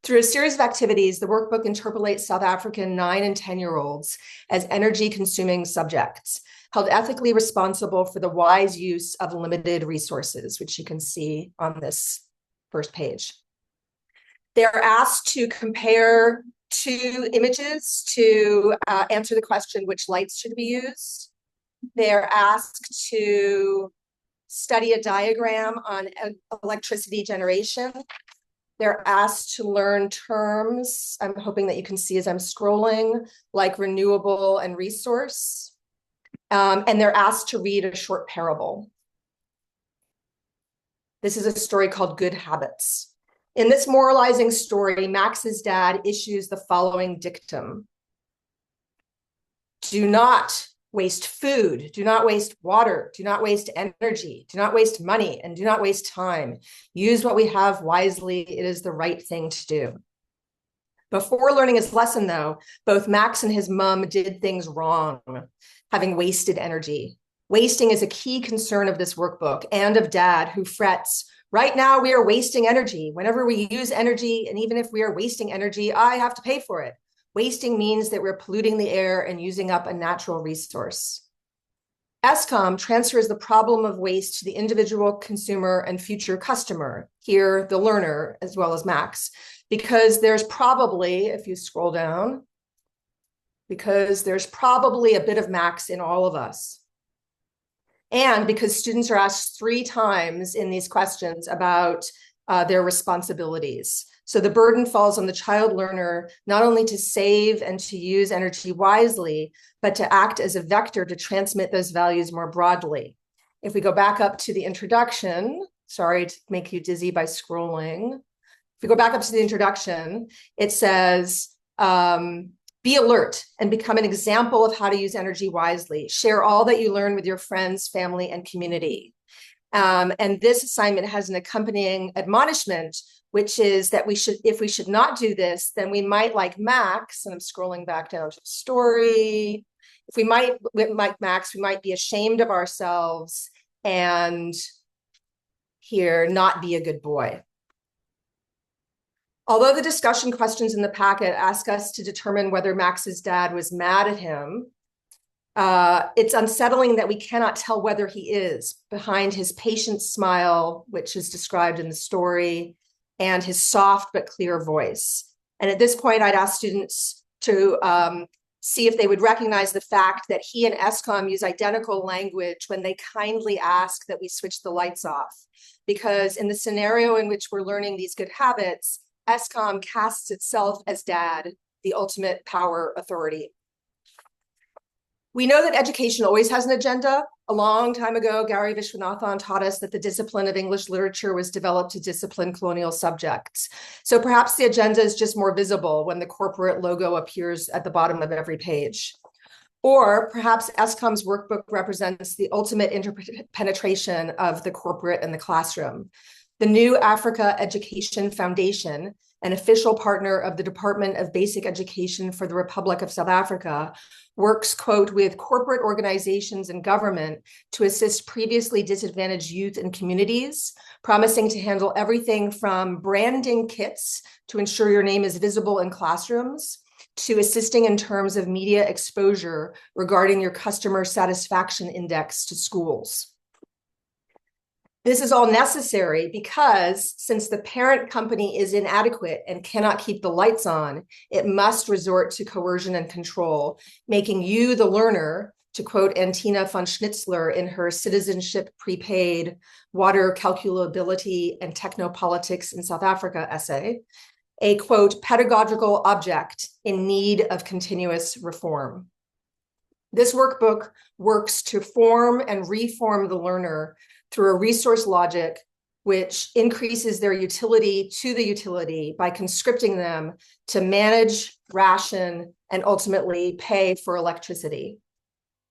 Through a series of activities, the workbook interpolates South African 9 and 10-year-olds as energy-consuming subjects, held ethically responsible for the wise use of limited resources, which you can see on this first page. They're asked to compare two images to answer the question, which lights should be used. They're asked to study a diagram on electricity generation. They're asked to learn terms, I'm hoping that you can see as I'm scrolling, like renewable and resource. And they're asked to read a short parable. This is a story called Good Habits. In this moralizing story, Max's dad issues the following dictum. Do not waste food, do not waste water, do not waste energy, do not waste money, and do not waste time. Use what we have wisely. It is the right thing to do. Before learning his lesson, though, both Max and his mom did things wrong, having wasted energy. Wasting is a key concern of this workbook and of Dad, who frets, right now we are wasting energy. Whenever we use energy, and even if we are wasting energy, I have to pay for it. Wasting means that we're polluting the air and using up a natural resource. ESCOM transfers the problem of waste to the individual consumer and future customer, here the learner as well as Max, because there's probably, if you scroll down, because there's probably a bit of Max in all of us. And because students are asked 3 times in these questions about their responsibilities. So the burden falls on the child learner, not only to save and to use energy wisely, but to act as a vector to transmit those values more broadly. If we go back up to the introduction, sorry to make you dizzy by scrolling. If we go back up to the introduction, it says, be alert and become an example of how to use energy wisely. Share all that you learn with your friends, family, and community. And this assignment has an accompanying admonishment, which is that if we should not do this, then we might, like Max, and I'm scrolling back down to the story. If we might, like Max, we might be ashamed of ourselves and here not be a good boy. Although the discussion questions in the packet ask us to determine whether Max's dad was mad at him, it's unsettling that we cannot tell whether he is behind his patient smile, which is described in the story, and his soft but clear voice. And at this point, I'd ask students to see if they would recognize the fact that he and ESCOM use identical language when they kindly ask that we switch the lights off. Because in the scenario in which we're learning these good habits, ESCOM casts itself as dad, the ultimate power authority. We know that education always has an agenda. A long time ago, Gary Vishwanathan taught us that the discipline of English literature was developed to discipline colonial subjects. So perhaps the agenda is just more visible when the corporate logo appears at the bottom of every page. Or perhaps ESCOM's workbook represents the ultimate interpenetration of the corporate and the classroom. The New Africa Education Foundation, an official partner of the Department of Basic Education for the Republic of South Africa, works, quote, with corporate organizations and government to assist previously disadvantaged youth and communities, promising to handle everything from branding kits to ensure your name is visible in classrooms, to assisting in terms of media exposure regarding your customer satisfaction index to schools. This is all necessary because since the parent company is inadequate and cannot keep the lights on, it must resort to coercion and control, making you, the learner, to quote Antina von Schnitzler in her Citizenship Prepaid, Water Calculability and Technopolitics in South Africa essay, a quote, pedagogical object in need of continuous reform. This workbook works to form and reform the learner through a resource logic which increases their utility to the utility by conscripting them to manage, ration, and ultimately pay for electricity.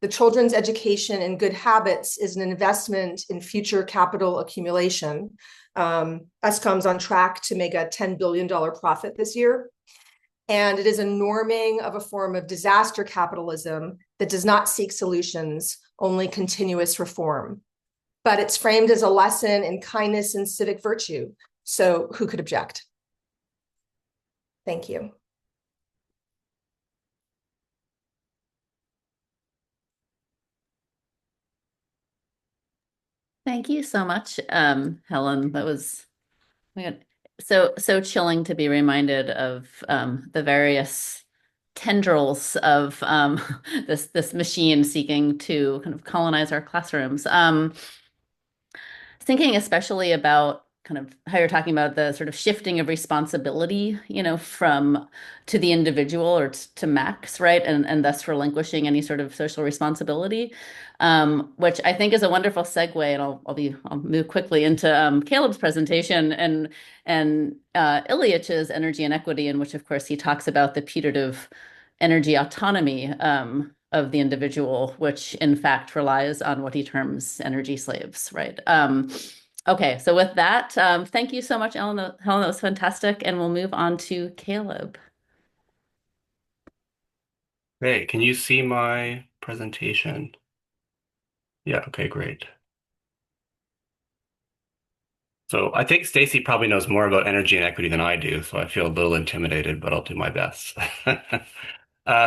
The children's education in good habits is an investment in future capital accumulation. ESCOM's on track to make a $10 billion profit this year. And it is a norming of a form of disaster capitalism that does not seek solutions, only continuous reform. But it's framed as a lesson in kindness and civic virtue. So who could object? Thank you. Thank you so much, Helen. That was so chilling to be reminded of the various tendrils of this machine seeking to kind of colonize our classrooms. Thinking especially about kind of how you're talking about the sort of shifting of responsibility, from to the individual or to Max, right? And thus relinquishing any sort of social responsibility, which I think is a wonderful segue. And I'll move quickly into Caleb's presentation and Ilyич's energy and equity, in which of course he talks about the putative energy autonomy of the individual, which in fact relies on what he terms energy slaves, right? Okay, so with that, thank you so much, Ellen. Helen, that was fantastic, and we'll move on to Caleb. Hey, can you see my presentation? Yeah, okay, great. So I think Stacy probably knows more about energy and equity than I do, so I feel a little intimidated, but I'll do my best.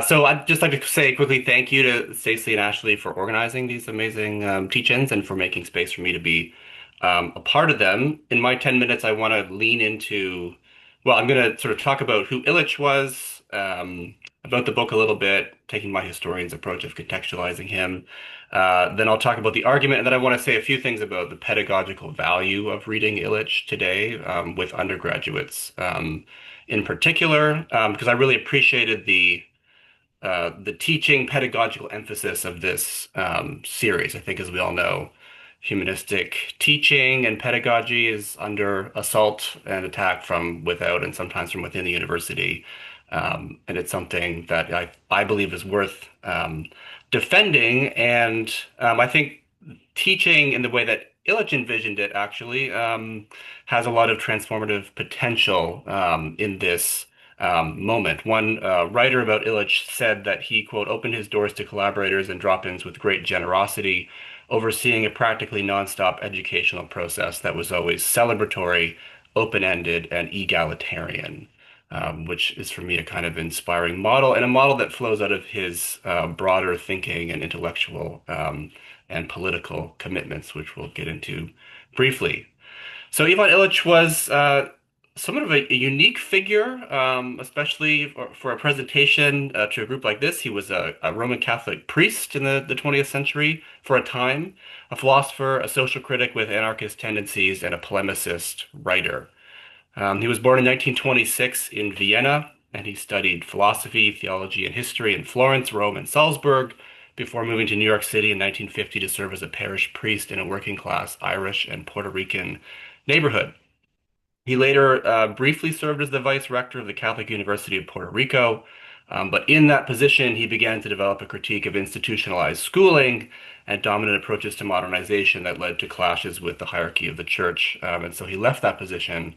So I'd just like to say quickly thank you to Stacey and Ashley for organizing these amazing teach-ins and for making space for me to be a part of them. In my 10 minutes, I want to lean into, well, I'm going to sort of talk about who Illich was, about the book a little bit, taking my historian's approach of contextualizing him. Then I'll talk about the argument, and then I want to say a few things about the pedagogical value of reading Illich today with undergraduates in particular, because I really appreciated the teaching pedagogical emphasis of this series. I think, as we all know, humanistic teaching and pedagogy is under assault and attack from without and sometimes from within the university. And it's something that I believe is worth defending. And I think teaching in the way that Illich envisioned it actually has a lot of transformative potential in this moment. One writer about Illich said that he, quote, opened his doors to collaborators and drop-ins with great generosity, overseeing a practically nonstop educational process that was always celebratory, open-ended, and egalitarian. Which is for me a kind of inspiring model and a model that flows out of his broader thinking and intellectual and political commitments, which we'll get into briefly. So Ivan Illich was somewhat of a unique figure, especially for a presentation to a group like this. He was a Roman Catholic priest in the 20th century for a time, a philosopher, a social critic with anarchist tendencies, and a polemicist writer. He was born in 1926 in Vienna, and he studied philosophy, theology, and history in Florence, Rome, and Salzburg before moving to New York City in 1950 to serve as a parish priest in a working-class Irish and Puerto Rican neighborhood. He later briefly served as the vice rector of the Catholic University of Puerto Rico, but in that position, he began to develop a critique of institutionalized schooling and dominant approaches to modernization that led to clashes with the hierarchy of the church. And so he left that position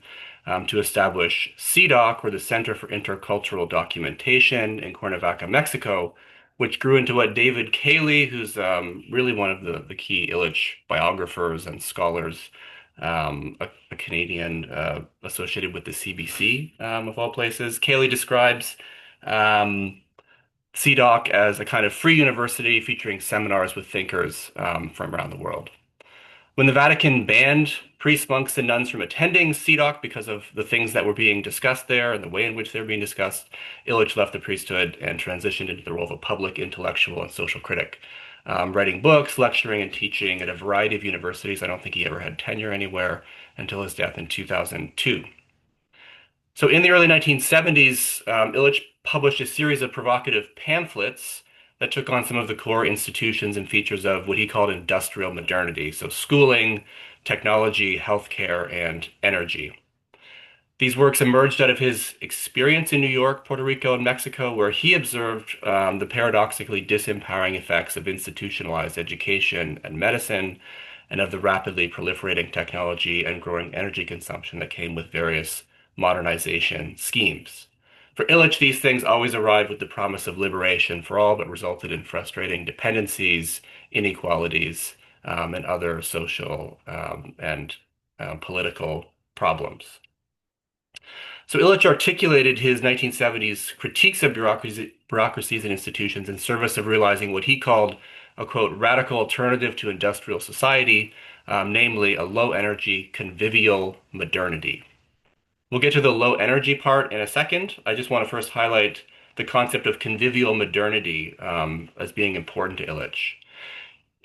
to establish CDOC, or the Center for Intercultural Documentation, in Cuernavaca, Mexico, which grew into what David Cayley, who's really one of the key Illich biographers and scholars, a Canadian associated with the CBC, of all places. Cayley describes CDOC as a kind of free university featuring seminars with thinkers from around the world. When the Vatican banned priests, monks, and nuns from attending CDOC because of the things that were being discussed there and the way in which they were being discussed, Illich left the priesthood and transitioned into the role of a public intellectual and social critic, writing books, lecturing, and teaching at a variety of universities. I don't think he ever had tenure anywhere until his death in 2002. So in the early 1970s, Illich published a series of provocative pamphlets that took on some of the core institutions and features of what he called industrial modernity, so schooling, technology, healthcare, and energy. These works emerged out of his experience in New York, Puerto Rico, and Mexico, where he observed the paradoxically disempowering effects of institutionalized education and medicine, and of the rapidly proliferating technology and growing energy consumption that came with various modernization schemes. For Illich, these things always arrived with the promise of liberation for all, but resulted in frustrating dependencies, inequalities, and other social and political problems. So Illich articulated his 1970s critiques of bureaucracies and institutions in service of realizing what he called a, quote, radical alternative to industrial society, namely a low-energy, convivial modernity. We'll get to the low-energy part in a second. I just want to first highlight the concept of convivial modernity as being important to Illich.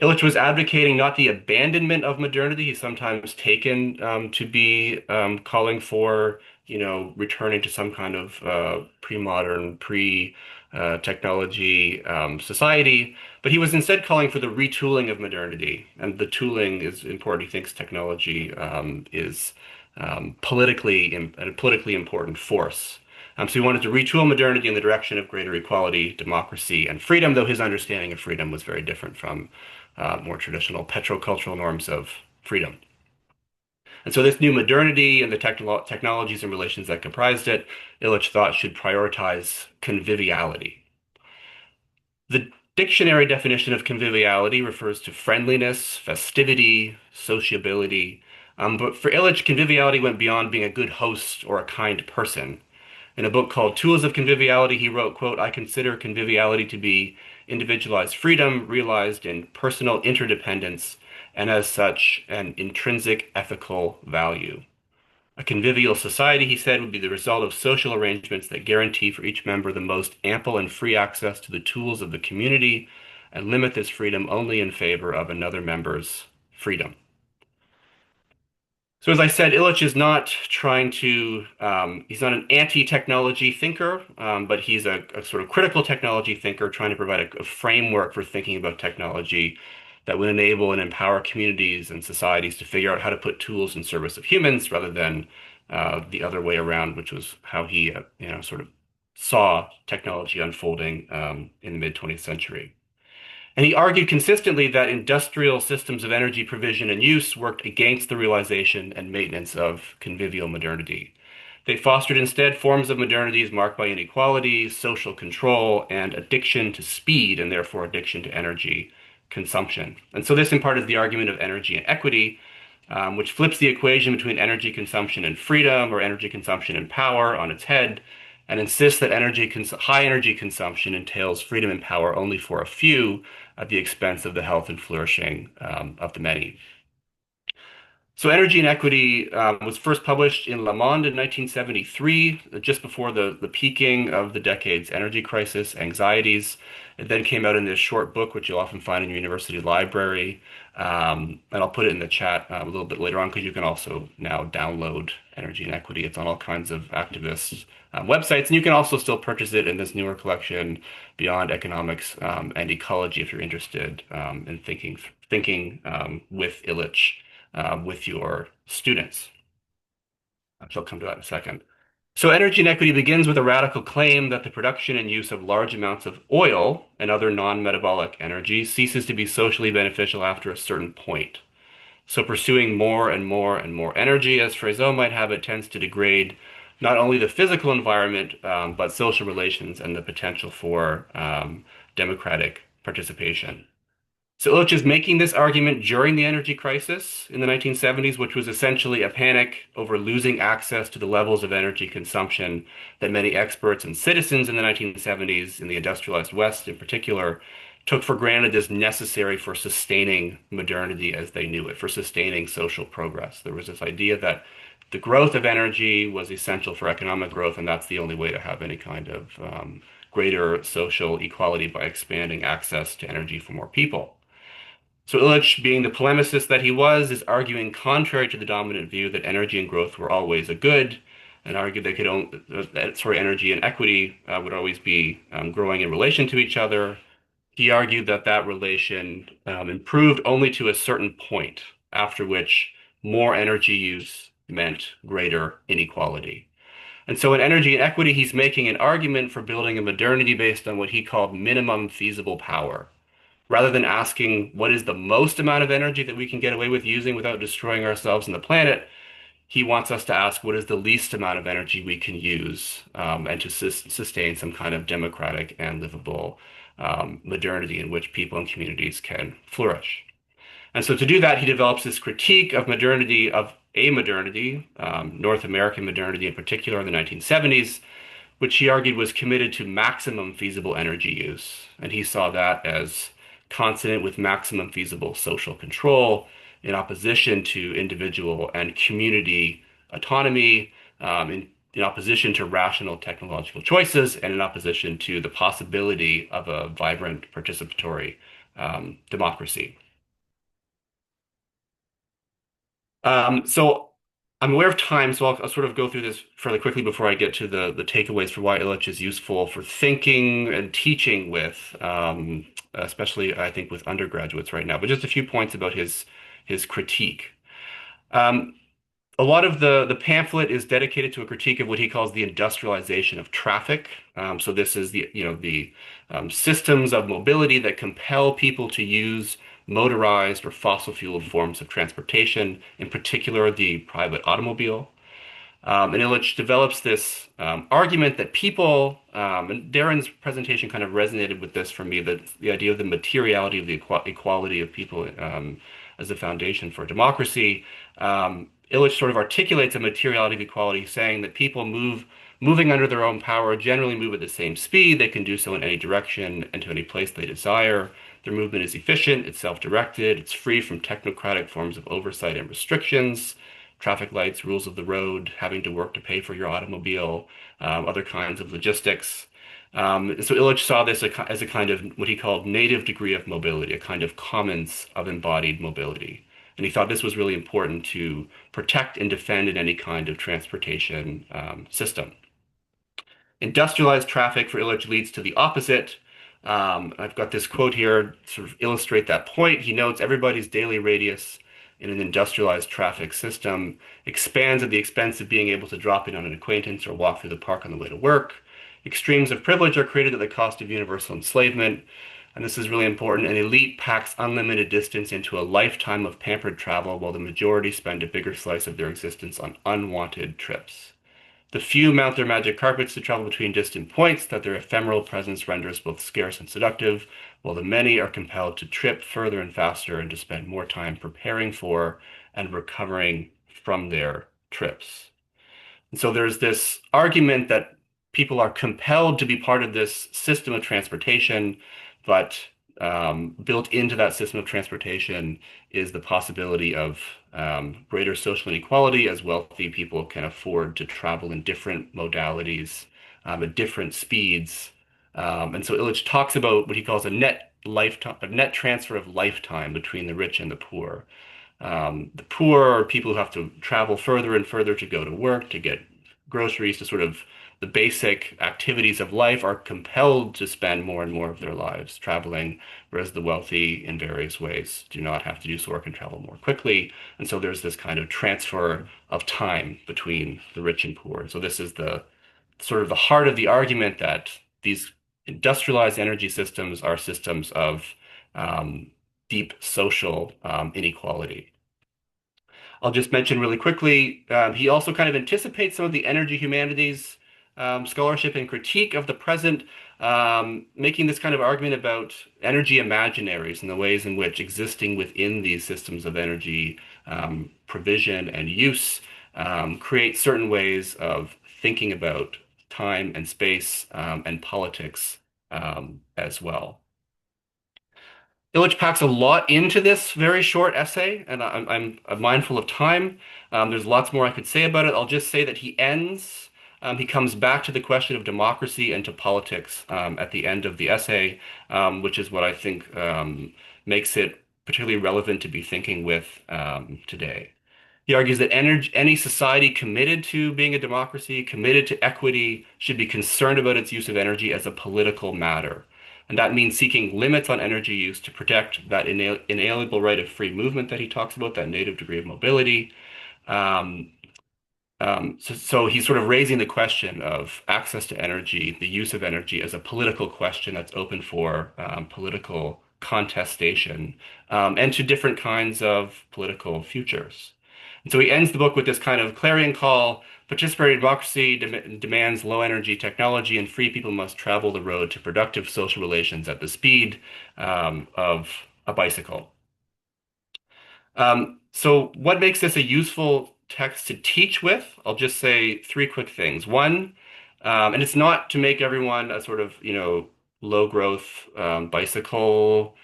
Illich was advocating not the abandonment of modernity. He's sometimes taken to be calling for, returning to some kind of pre-modern, pre-technology society. But he was instead calling for the retooling of modernity. And the tooling is important. He thinks technology is a politically important force. So he wanted to retool modernity in the direction of greater equality, democracy, and freedom, though his understanding of freedom was very different from more traditional petrocultural norms of freedom. And so this new modernity and the technologies and relations that comprised it, Illich thought should prioritize conviviality. The dictionary definition of conviviality refers to friendliness, festivity, sociability. But for Illich, conviviality went beyond being a good host or a kind person. In a book called Tools of Conviviality, he wrote, quote, I consider conviviality to be individualized freedom realized in personal interdependence and as such an intrinsic ethical value. A convivial society, he said, would be the result of social arrangements that guarantee for each member the most ample and free access to the tools of the community and limit this freedom only in favor of another member's freedom. So as I said, Illich is not trying to, he's not an anti-technology thinker, but he's a sort of critical technology thinker trying to provide a framework for thinking about technology that would enable and empower communities and societies to figure out how to put tools in service of humans rather than the other way around, which was how he, sort of saw technology unfolding in the mid-20th century. And he argued consistently that industrial systems of energy provision and use worked against the realization and maintenance of convivial modernity. They fostered instead forms of modernities marked by inequality, social control, and addiction to speed, and therefore addiction to energy consumption. And so this in part is the argument of energy and equity, which flips the equation between energy consumption and freedom, or energy consumption and power, on its head, and insists that high energy consumption entails freedom and power only for a few at the expense of the health and flourishing of the many. So Energy and Equity was first published in Le Monde in 1973, just before the peaking of the decade's energy crisis, anxieties. It then came out in this short book, which you'll often find in your university library. And I'll put it in the chat a little bit later on, because you can also now download Energy and Equity. It's on all kinds of activists' websites. And you can also still purchase it in this newer collection, Beyond Economics and Ecology, if you're interested in thinking with Illich. With your students. I shall come to that in a second. So energy inequity begins with a radical claim that the production and use of large amounts of oil and other non-metabolic energy ceases to be socially beneficial after a certain point. So pursuing more and more and more energy, as Frazeau might have it, tends to degrade not only the physical environment, but social relations and the potential for democratic participation. So Illich is making this argument during the energy crisis in the 1970s, which was essentially a panic over losing access to the levels of energy consumption that many experts and citizens in the 1970s, in the industrialized West in particular, took for granted as necessary for sustaining modernity as they knew it, for sustaining social progress. There was this idea that the growth of energy was essential for economic growth, and that's the only way to have any kind of greater social equality, by expanding access to energy for more people. So Illich, being the polemicist that he was, is arguing contrary to the dominant view that energy and growth were always a good, and argued that energy and equity would always be growing in relation to each other. He argued that that relation improved only to a certain point, after which more energy use meant greater inequality. And so in energy and equity, he's making an argument for building a modernity based on what he called minimum feasible power. Rather than asking what is the most amount of energy that we can get away with using without destroying ourselves and the planet, he wants us to ask what is the least amount of energy we can use, and to sustain some kind of democratic and livable modernity in which people and communities can flourish. And so to do that, he develops this critique of modernity, of a modernity, North American modernity in particular in the 1970s, which he argued was committed to maximum feasible energy use. And he saw that as consonant with maximum feasible social control in opposition to individual and community autonomy, in opposition to rational technological choices, and in opposition to the possibility of a vibrant participatory democracy. So I'm aware of time, so I'll sort of go through this fairly quickly before I get to the takeaways for why Illich is useful for thinking and teaching with, especially I think with undergraduates right now. But just a few points about his critique. Um, a lot of the pamphlet is dedicated to a critique of what he calls the industrialization of traffic. So this is the systems of mobility that compel people to use motorized or fossil fueled forms of transportation, in particular the private automobile. And Illich develops this argument that people, and Darren's presentation kind of resonated with this for me, that the idea of the materiality of the equality of people as a foundation for democracy. Illich sort of articulates a materiality of equality, saying that people moving under their own power generally move at the same speed. They can do so in any direction and to any place they desire. Their movement is efficient, it's self-directed, it's free from technocratic forms of oversight and restrictions, traffic lights, rules of the road, having to work to pay for your automobile, other kinds of logistics. So Illich saw this as a kind of what he called native degree of mobility, a kind of commons of embodied mobility. And he thought this was really important to protect and defend in any kind of transportation system. Industrialized traffic for Illich leads to the opposite. I've got this quote here to sort of illustrate that point. He notes everybody's daily radius in an industrialized traffic system expands at the expense of being able to drop in on an acquaintance or walk through the park on the way to work. Extremes of privilege are created at the cost of universal enslavement. And this is really important. An elite packs unlimited distance into a lifetime of pampered travel, while the majority spend a bigger slice of their existence on unwanted trips. The few mount their magic carpets to travel between distant points, that their ephemeral presence renders both scarce and seductive, while the many are compelled to trip further and faster and to spend more time preparing for and recovering from their trips. And so there's this argument that people are compelled to be part of this system of transportation, but built into that system of transportation is the possibility of greater social inequality as wealthy people can afford to travel in different modalities at different speeds. And so Illich talks about what he calls a net transfer of lifetime between the rich and the poor. The poor are people who have to travel further and further to go to work, to get groceries, to sort of the basic activities of life are compelled to spend more and more of their lives traveling, whereas the wealthy in various ways do not have to do so or can travel more quickly. And so there's this kind of transfer of time between the rich and poor. So this is the sort of the heart of the argument that these industrialized energy systems are systems of deep social inequality. I'll just mention really quickly, he also kind of anticipates some of the energy humanities scholarship and critique of the present, making this kind of argument about energy imaginaries and the ways in which existing within these systems of energy provision and use create certain ways of thinking about time and space and politics as well. Illich packs a lot into this very short essay, and I'm mindful of time. There's lots more I could say about it. I'll just say that he comes back to the question of democracy and to politics at the end of the essay, which is what I think makes it particularly relevant to be thinking with today. He argues that any society committed to being a democracy, committed to equity, should be concerned about its use of energy as a political matter. And that means seeking limits on energy use to protect that inalienable right of free movement that he talks about, that native degree of mobility. So he's sort of raising the question of access to energy, the use of energy as a political question that's open for political contestation and to different kinds of political futures. And so he ends the book with this kind of clarion call: participatory democracy demands low energy technology, and free people must travel the road to productive social relations at the speed of a bicycle. So what makes this a useful text to teach with, I'll just say three quick things. One, and it's not to make everyone a sort of, low growth bicycle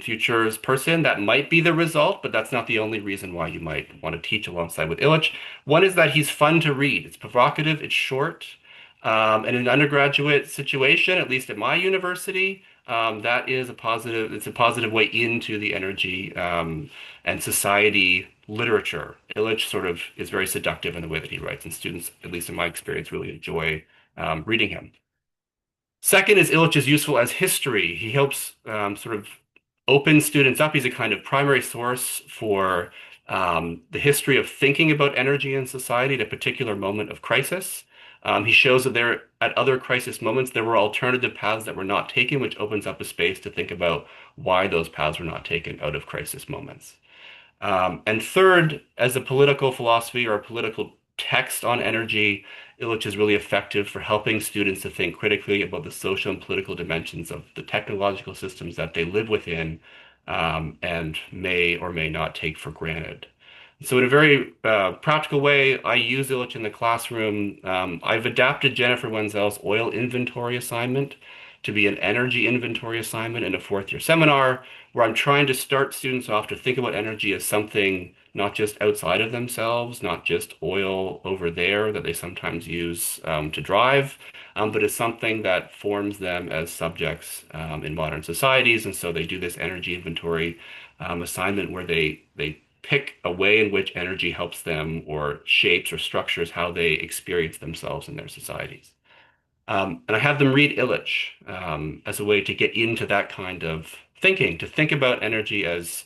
futures person. That might be the result, but that's not the only reason why you might want to teach alongside with Illich. One is that he's fun to read. It's provocative, it's short. And in an undergraduate situation, at least at my university, that is a positive, it's a positive way into the energy and society literature. Illich sort of is very seductive in the way that he writes, and students, at least in my experience, really enjoy reading him. Second is Illich is useful as history. He helps sort of open students up. He's a kind of primary source for the history of thinking about energy in society at a particular moment of crisis. He shows that there, at other crisis moments, there were alternative paths that were not taken, which opens up a space to think about why those paths were not taken out of crisis moments. And third, as a political philosophy or a political text on energy, Illich is really effective for helping students to think critically about the social and political dimensions of the technological systems that they live within and may or may not take for granted. So in a very practical way, I use Illich in the classroom. I've adapted Jennifer Wenzel's oil inventory assignment to be an energy inventory assignment in a fourth year seminar where I'm trying to start students off to think about energy as something not just outside of themselves, not just oil over there that they sometimes use to drive, but as something that forms them as subjects in modern societies. And so they do this energy inventory assignment where they pick a way in which energy helps them or shapes or structures how they experience themselves in their societies. And I have them read Illich as a way to get into that kind of thinking, to think about energy as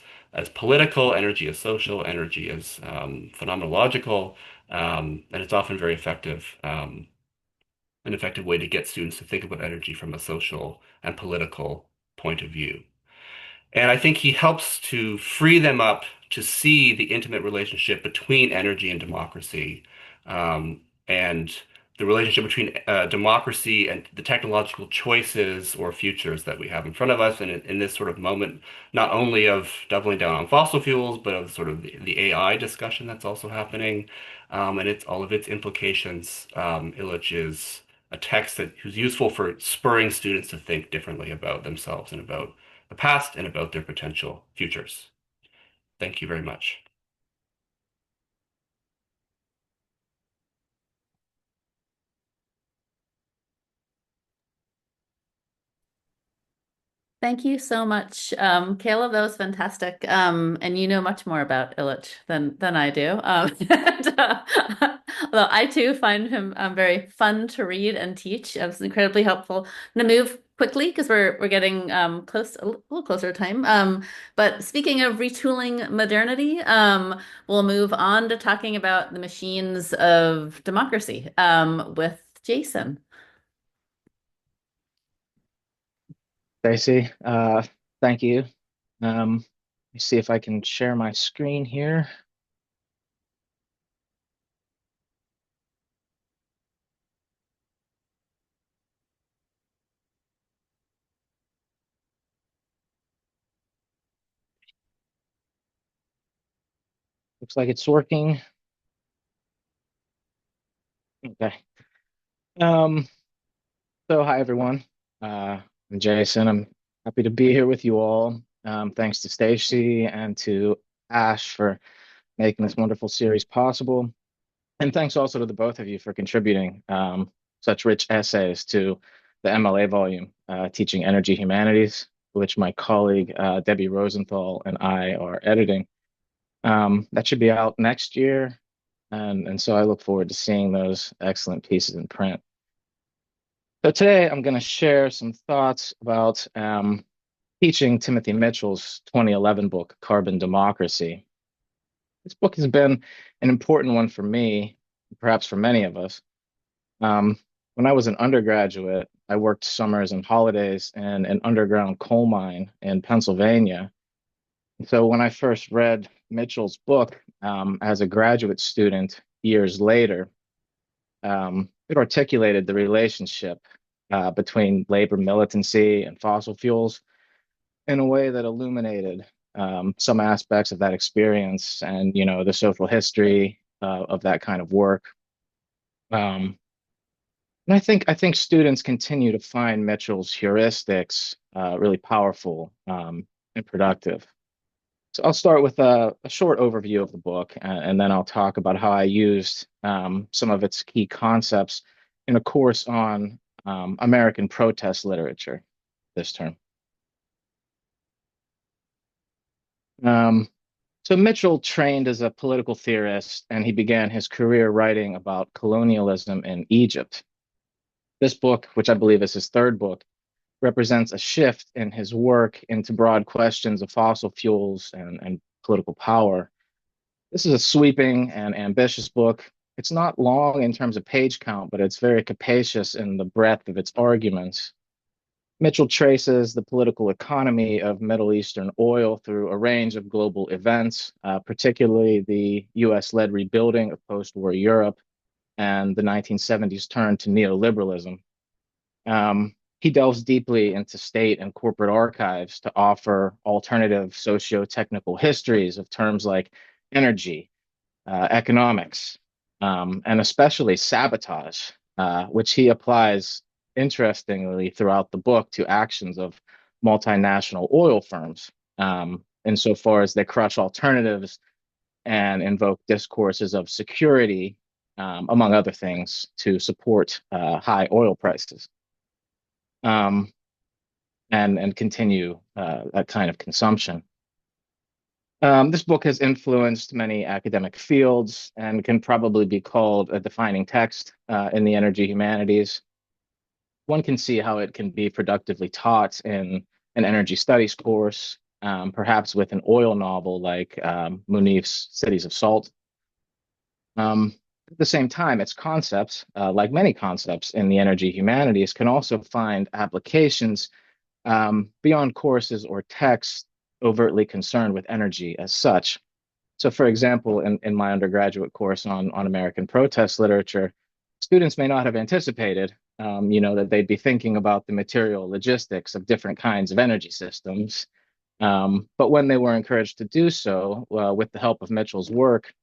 political, energy as social, energy as phenomenological, and it's often very effective, an effective way to get students to think about energy from a social and political point of view. And I think he helps to free them up to see the intimate relationship between energy and democracy, and the relationship between democracy and the technological choices or futures that we have in front of us. And in this sort of moment, not only of doubling down on fossil fuels, but of sort of the AI discussion that's also happening, and it's all of its implications. Illich is a text that who's useful for spurring students to think differently about themselves and about the past and about their potential futures. Thank you very much. Thank you so much, Caleb. That was fantastic. And you know much more about Illich than I do. Although I too find him very fun to read and teach. It's incredibly helpful. I'm gonna move quickly because we're getting close a little closer to time. But speaking of retooling modernity, we'll move on to talking about the machines of democracy with Jason. Stacy, thank you. Let me see if I can share my screen here. Looks like it's working. Okay. Um, so hi everyone. I'm Jason. I'm happy to be here with you all. Thanks to Stacy and to Ash for making this wonderful series possible. And thanks also to the both of you for contributing such rich essays to the MLA volume, Teaching Energy Humanities, which my colleague Debbie Rosenthal and I are editing. That should be out next year. And so I look forward to seeing those excellent pieces in print. So today I'm going to share some thoughts about teaching Timothy Mitchell's 2011 book, Carbon Democracy. This book has been an important one for me, perhaps for many of us. When I was an undergraduate, I worked summers and holidays in an underground coal mine in Pennsylvania. So when I first read Mitchell's book as a graduate student years later, it articulated the relationship between labor militancy and fossil fuels in a way that illuminated some aspects of that experience and, the social history of that kind of work. Um, and I think students continue to find Mitchell's heuristics really powerful and productive. So I'll start with a short overview of the book, and then I'll talk about how I used some of its key concepts in a course on American protest literature this term. Um, so Mitchell trained as a political theorist, and he began his career writing about colonialism in Egypt. This book, which I believe is his third book, represents a shift in his work into broad questions of fossil fuels and political power. This is a sweeping and ambitious book. It's not long in terms of page count, but it's very capacious in the breadth of its arguments. Mitchell traces the political economy of Middle Eastern oil through a range of global events, particularly the US-led rebuilding of post-war Europe and the 1970s turn to neoliberalism. He delves deeply into state and corporate archives to offer alternative socio-technical histories of terms like energy, economics, and especially sabotage, which he applies interestingly throughout the book to actions of multinational oil firms, insofar as they crush alternatives and invoke discourses of security, among other things, to support high oil prices. And continue that kind of consumption. This book has influenced many academic fields and can probably be called a defining text in the energy humanities. One can see how it can be productively taught in an energy studies course, perhaps with an oil novel like Munif's Cities of Salt. At the same time, its concepts, like many concepts in the energy humanities, can also find applications beyond courses or texts overtly concerned with energy as such. So, for example, in my undergraduate course on American protest literature, students may not have anticipated, that they'd be thinking about the material logistics of different kinds of energy systems. But when they were encouraged to do so, with the help of Mitchell's work,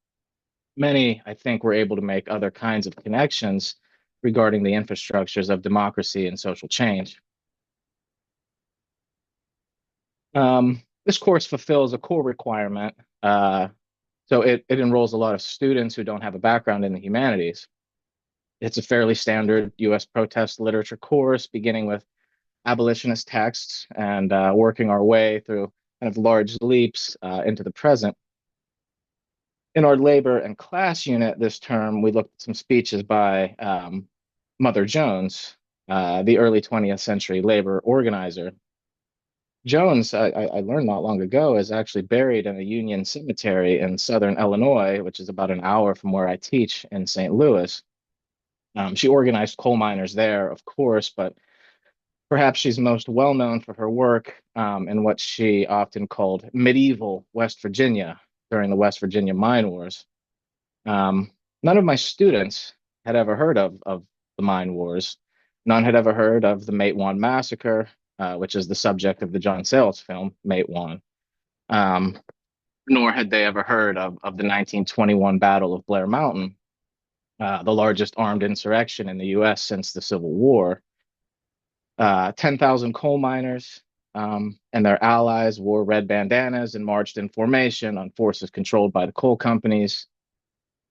many, I think, were able to make other kinds of connections regarding the infrastructures of democracy and social change. This course fulfills a core requirement. So it enrolls a lot of students who don't have a background in the humanities. It's a fairly standard US protest literature course, beginning with abolitionist texts and working our way through kind of large leaps into the present. In our labor and class unit this term, we looked at some speeches by Mother Jones, the early 20th century labor organizer. Jones, I learned not long ago, is actually buried in a Union cemetery in southern Illinois, which is about an hour from where I teach in St. Louis. She organized coal miners there, of course, but perhaps she's most well known for her work in what she often called medieval West Virginia during the West Virginia mine wars. None of my students had ever heard of the mine wars. None had ever heard of the Matewan Massacre, which is the subject of the John Sayles film, Matewan. Nor had they ever heard of the 1921 Battle of Blair Mountain, the largest armed insurrection in the US since the Civil War. 10,000 coal miners and their allies wore red bandanas and marched in formation on forces controlled by the coal companies.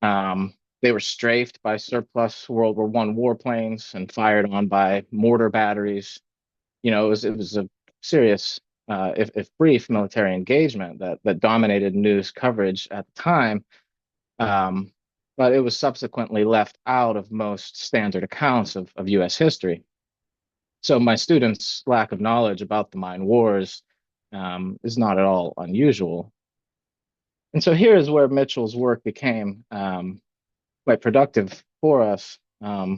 They were strafed by surplus World War I warplanes and fired on by mortar batteries. It was a serious, if brief, military engagement that dominated news coverage at the time. But it was subsequently left out of most standard accounts of US history. So my students' lack of knowledge about the mine wars is not at all unusual. And so here is where Mitchell's work became quite productive for us.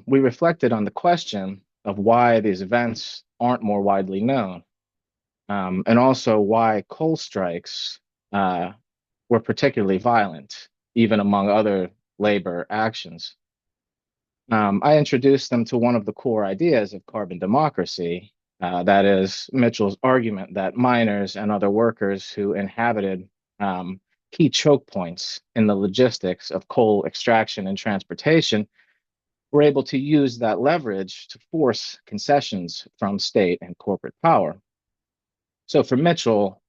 We reflected on the question of why these events aren't more widely known, and also why coal strikes were particularly violent, even among other labor actions. I introduced them to one of the core ideas of carbon democracy, that is Mitchell's argument that miners and other workers who inhabited key choke points in the logistics of coal extraction and transportation were able to use that leverage to force concessions from state and corporate power. So for Mitchell,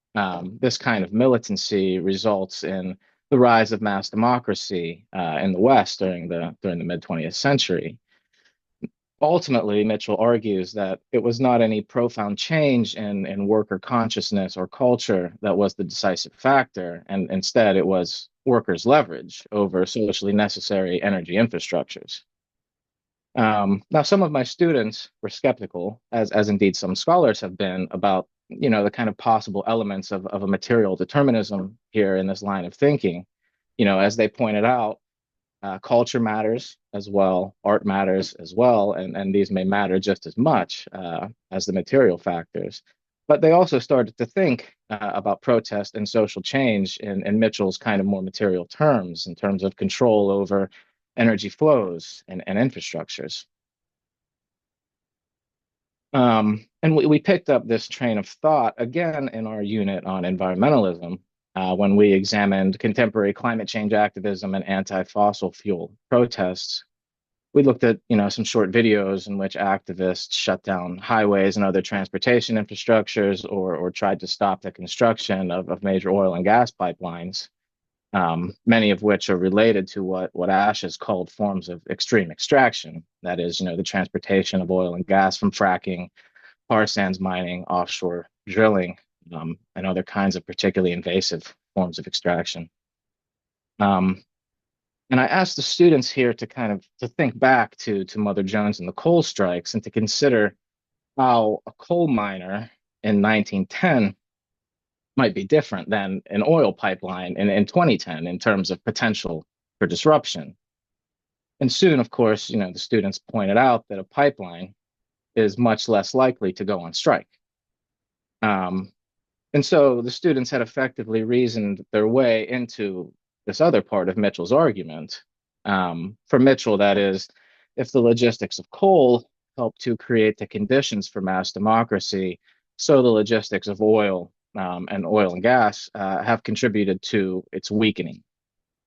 this kind of militancy results in the rise of mass democracy in the West during the mid 20th century. Ultimately, Mitchell argues that it was not any profound change in worker consciousness or culture that was the decisive factor, and instead it was workers' leverage over socially necessary energy infrastructures. Now, some of my students were skeptical, as indeed some scholars have been, about the kind of possible elements of a material determinism here in this line of thinking. As they pointed out, culture matters as well, art matters as well, and these may matter just as much as the material factors. But they also started to think about protest and social change in Mitchell's kind of more material terms, in terms of control over energy flows and infrastructures. And we picked up this train of thought again in our unit on environmentalism when we examined contemporary climate change activism and anti-fossil fuel protests. We looked at some short videos in which activists shut down highways and other transportation infrastructures or tried to stop the construction of major oil and gas pipelines. Many of which are related to what Ash has called forms of extreme extraction. That is, the transportation of oil and gas from fracking, tar sands mining, offshore drilling, and other kinds of particularly invasive forms of extraction. And I asked the students here to think back to Mother Jones and the coal strikes and to consider how a coal miner in 1910 might be different than an oil pipeline in 2010 in terms of potential for disruption. And soon, of course, the students pointed out that a pipeline is much less likely to go on strike. And so the students had effectively reasoned their way into this other part of Mitchell's argument. For Mitchell, that is, if the logistics of coal help to create the conditions for mass democracy, so the logistics of oil and oil and gas have contributed to its weakening,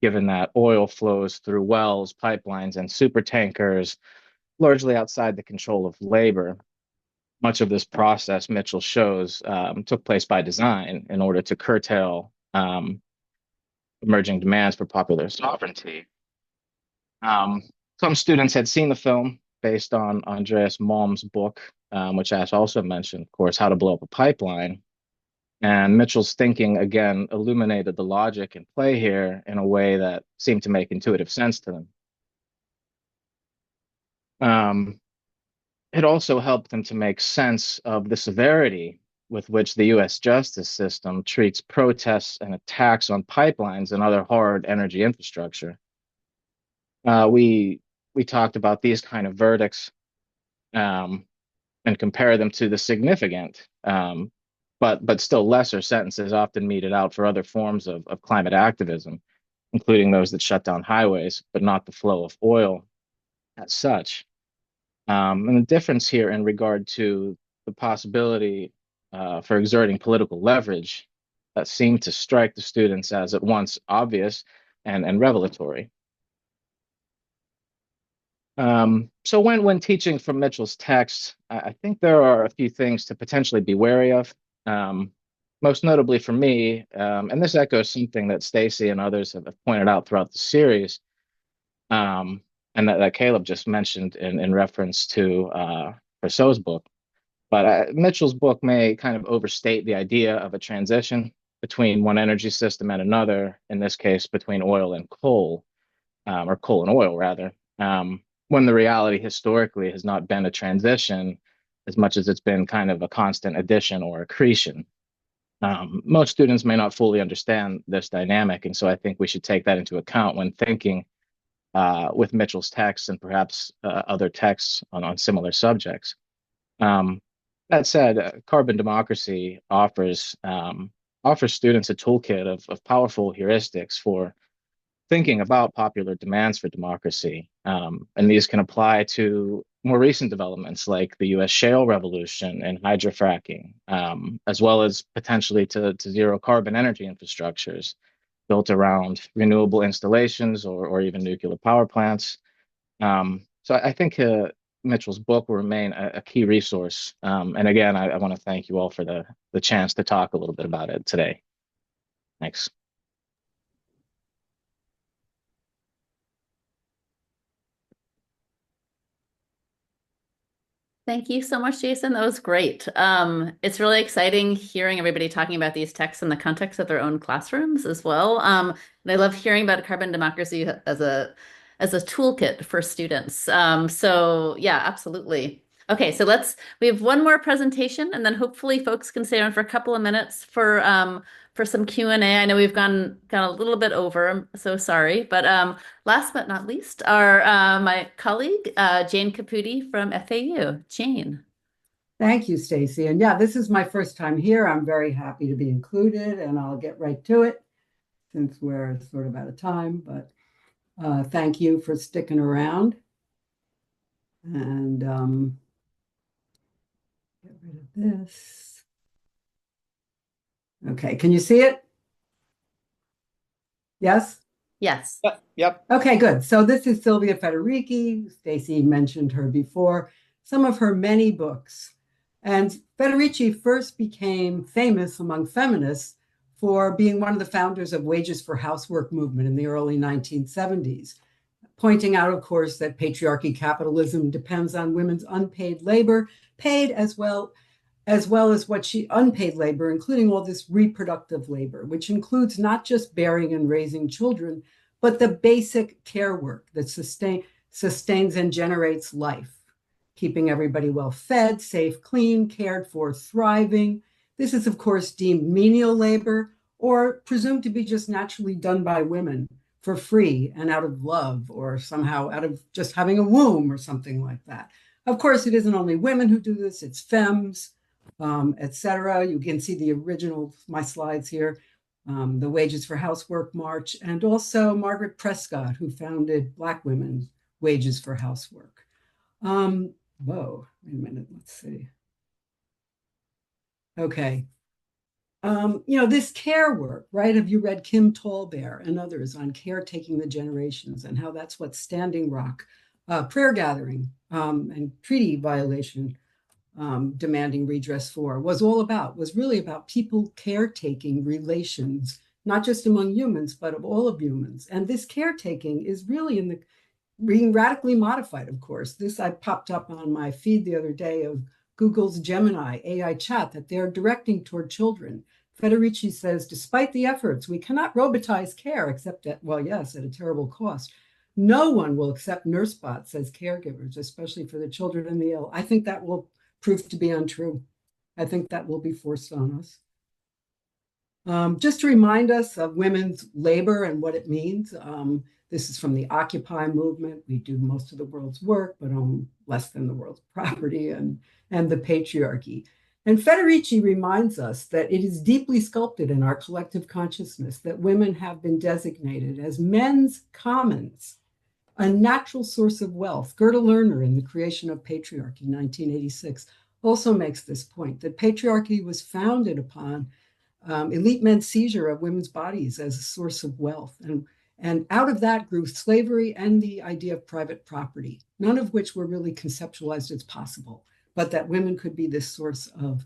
given that oil flows through wells, pipelines, and supertankers, largely outside the control of labor. Much of this process, Mitchell shows, took place by design in order to curtail emerging demands for popular sovereignty. Some students had seen the film based on Andreas Malm's book, which Ash also mentioned, of course, How to Blow Up a Pipeline. And Mitchell's thinking, again, illuminated the logic in play here in a way that seemed to make intuitive sense to them. It also helped them to make sense of the severity with which the US justice system treats protests and attacks on pipelines and other hard energy infrastructure. We talked about these kind of verdicts and compare them to the significant but still lesser sentences often meted out for other forms of climate activism, including those that shut down highways, but not the flow of oil as such. And the difference here in regard to the possibility for exerting political leverage that seemed to strike the students as at once obvious and revelatory. So when teaching from Mitchell's text, I think there are a few things to potentially be wary of. Most notably for me, and this echoes something that Stacy and others have pointed out throughout the series, and that Caleb just mentioned in reference to Rousseau's book. But Mitchell's book may kind of overstate the idea of a transition between one energy system and another, in this case, between oil and coal, or coal and oil, rather, when the reality historically has not been a transition as much as it's been kind of a constant addition or accretion. Most students may not fully understand this dynamic, and so I think we should take that into account when thinking with Mitchell's texts and perhaps other texts on similar subjects. That said, Carbon Democracy offers students a toolkit of powerful heuristics for thinking about popular demands for democracy. And these can apply to more recent developments like the US shale revolution and hydrofracking, as well as potentially to zero carbon energy infrastructures, built around renewable installations or even nuclear power plants. So I think Mitchell's book will remain a key resource. And again, I want to thank you all for the chance to talk a little bit about it today. Thanks. Thank you so much, Jason. That was great. It's really exciting hearing everybody talking about these texts in the context of their own classrooms as well. And I love hearing about carbon democracy as a toolkit for students. So yeah, absolutely. Okay, so we have one more presentation, and then hopefully folks can stay on for a couple of minutes for some Q&A. I know we've gone a little bit over. I'm so sorry, but last but not least, my colleague, Jane Caputi from FAU. Jane. Thank you, Stacy. And yeah, this is my first time here. I'm very happy to be included, and I'll get right to it since we're sort of out of time. But thank you for sticking around. And get rid of this. Okay, can you see it? Yes? Yes. Yep. Okay, good. So this is Sylvia Federici. Stacy mentioned her before. Some of her many books. And Federici first became famous among feminists for being one of the founders of Wages for Housework movement in the early 1970s, pointing out, of course, that patriarchy capitalism depends on women's unpaid labor, paid as well as unpaid labor, including all this reproductive labor, which includes not just bearing and raising children, but the basic care work that sustains and generates life, keeping everybody well fed, safe, clean, cared for, thriving. This is, of course, deemed menial labor or presumed to be just naturally done by women for free and out of love, or somehow out of just having a womb or something like that. Of course, it isn't only women who do this, it's femmes, etc. You can see the original, my slides here, the Wages for Housework March, and also Margaret Prescott, who founded Black Women's Wages for Housework. Whoa, wait a minute, let's see. Okay. This care work, right? Have you read Kim Tallbear and others on caretaking the generations and how that's what Standing Rock, prayer gathering, and treaty violation demanding redress for was all about, was really about people caretaking relations, not just among humans, but of all of humans. And this caretaking is really being radically modified, of course. This I popped up on my feed the other day of Google's Gemini AI chat that they're directing toward children. Federici says, despite the efforts, we cannot robotize care except at, well, yes, at a terrible cost. No one will accept nurse bots as caregivers, especially for the children and the ill. I think that will prove to be untrue. I think that will be forced on us. Just to remind us of women's labor and what it means. This is from the Occupy movement. We do most of the world's work, but own less than the world's property, and the patriarchy. And Federici reminds us that it is deeply sculpted in our collective consciousness that women have been designated as men's commons, a natural source of wealth. Gerda Lerner in The Creation of Patriarchy, 1986, also makes this point, that patriarchy was founded upon elite men's seizure of women's bodies as a source of wealth. And out of that grew slavery and the idea of private property, none of which were really conceptualized as possible, but that women could be this source of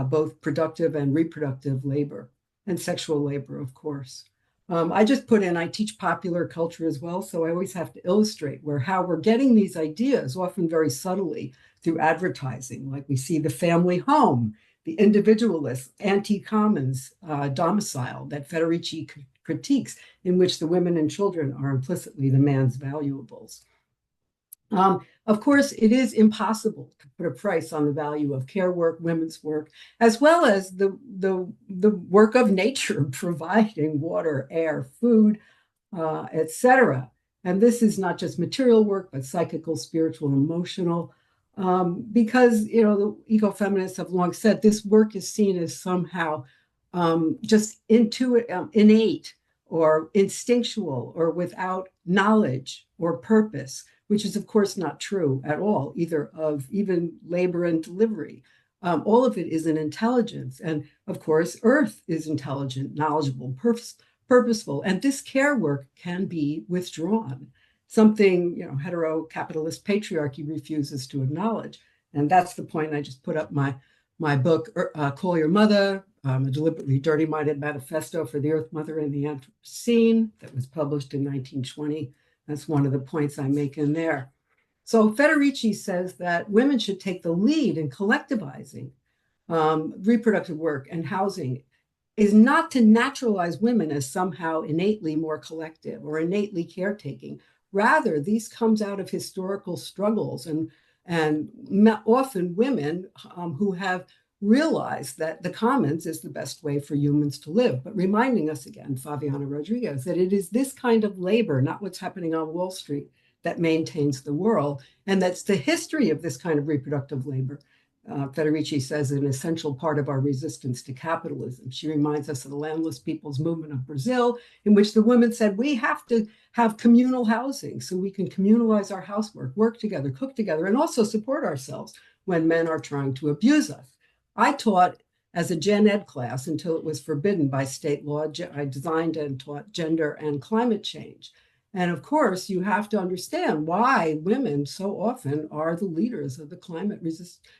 both productive and reproductive labor, and sexual labor, of course. I just put in, I teach popular culture as well, so I always have to illustrate how we're getting these ideas, often very subtly, through advertising. Like we see the family home, the individualist, anti-commons domicile that Federici critiques, in which the women and children are implicitly the man's valuables. Of course, it is impossible to put a price on the value of care work, women's work, as well as the work of nature, providing water, air, food, etc. And this is not just material work, but psychical, spiritual, emotional, because the ecofeminists have long said this work is seen as somehow just innate or instinctual or without knowledge or purpose, which is, of course, not true at all, either of even labor and delivery. All of it is an intelligence. And of course, Earth is intelligent, knowledgeable, purposeful. And this care work can be withdrawn, something, hetero-capitalist patriarchy refuses to acknowledge. And that's the point. I just put up my book, Call Your Mother, a deliberately dirty-minded manifesto for the Earth Mother in the Anthropocene, that was published in 1920. That's one of the points I make in there. So Federici says that women should take the lead in collectivizing reproductive work and housing, is not to naturalize women as somehow innately more collective or innately caretaking. Rather, these comes out of historical struggles and often women who have realized that the commons is the best way for humans to live. But reminding us again, Fabiana Rodriguez, that it is this kind of labor, not what's happening on Wall Street, that maintains the world. And that's the history of this kind of reproductive labor. Federici says an essential part of our resistance to capitalism. She reminds us of the landless people's movement of Brazil, in which the women said, we have to have communal housing so we can communalize our housework, work together, cook together, and also support ourselves when men are trying to abuse us. I taught as a gen ed class until it was forbidden by state law. I designed and taught gender and climate change. And of course, you have to understand why women so often are the leaders of the climate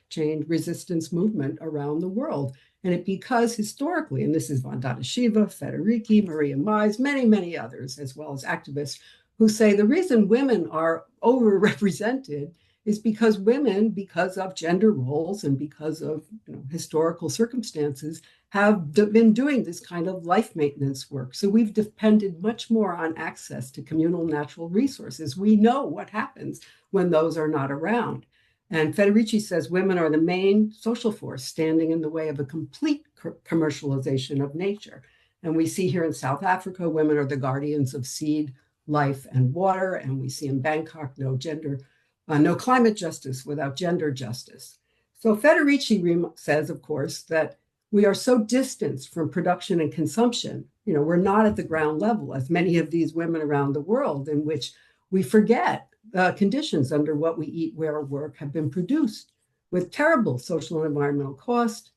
change resistance movement around the world. And it because historically, and this is Vandana Shiva, Federici, Maria Mies, many, many others, as well as activists, who say the reason women are overrepresented is because women, because of gender roles and because of historical circumstances, have been doing this kind of life maintenance work. So we've depended much more on access to communal natural resources. We know what happens when those are not around. And Federici says women are the main social force standing in the way of a complete commercialization of nature. And we see here in South Africa, women are the guardians of seed, life, and water. And we see in Bangkok, no climate justice without gender justice. So Federici says, of course, that we are so distanced from production and consumption. We're not at the ground level, as many of these women around the world, in which we forget the conditions under what we eat, wear, work have been produced with terrible social and environmental cost,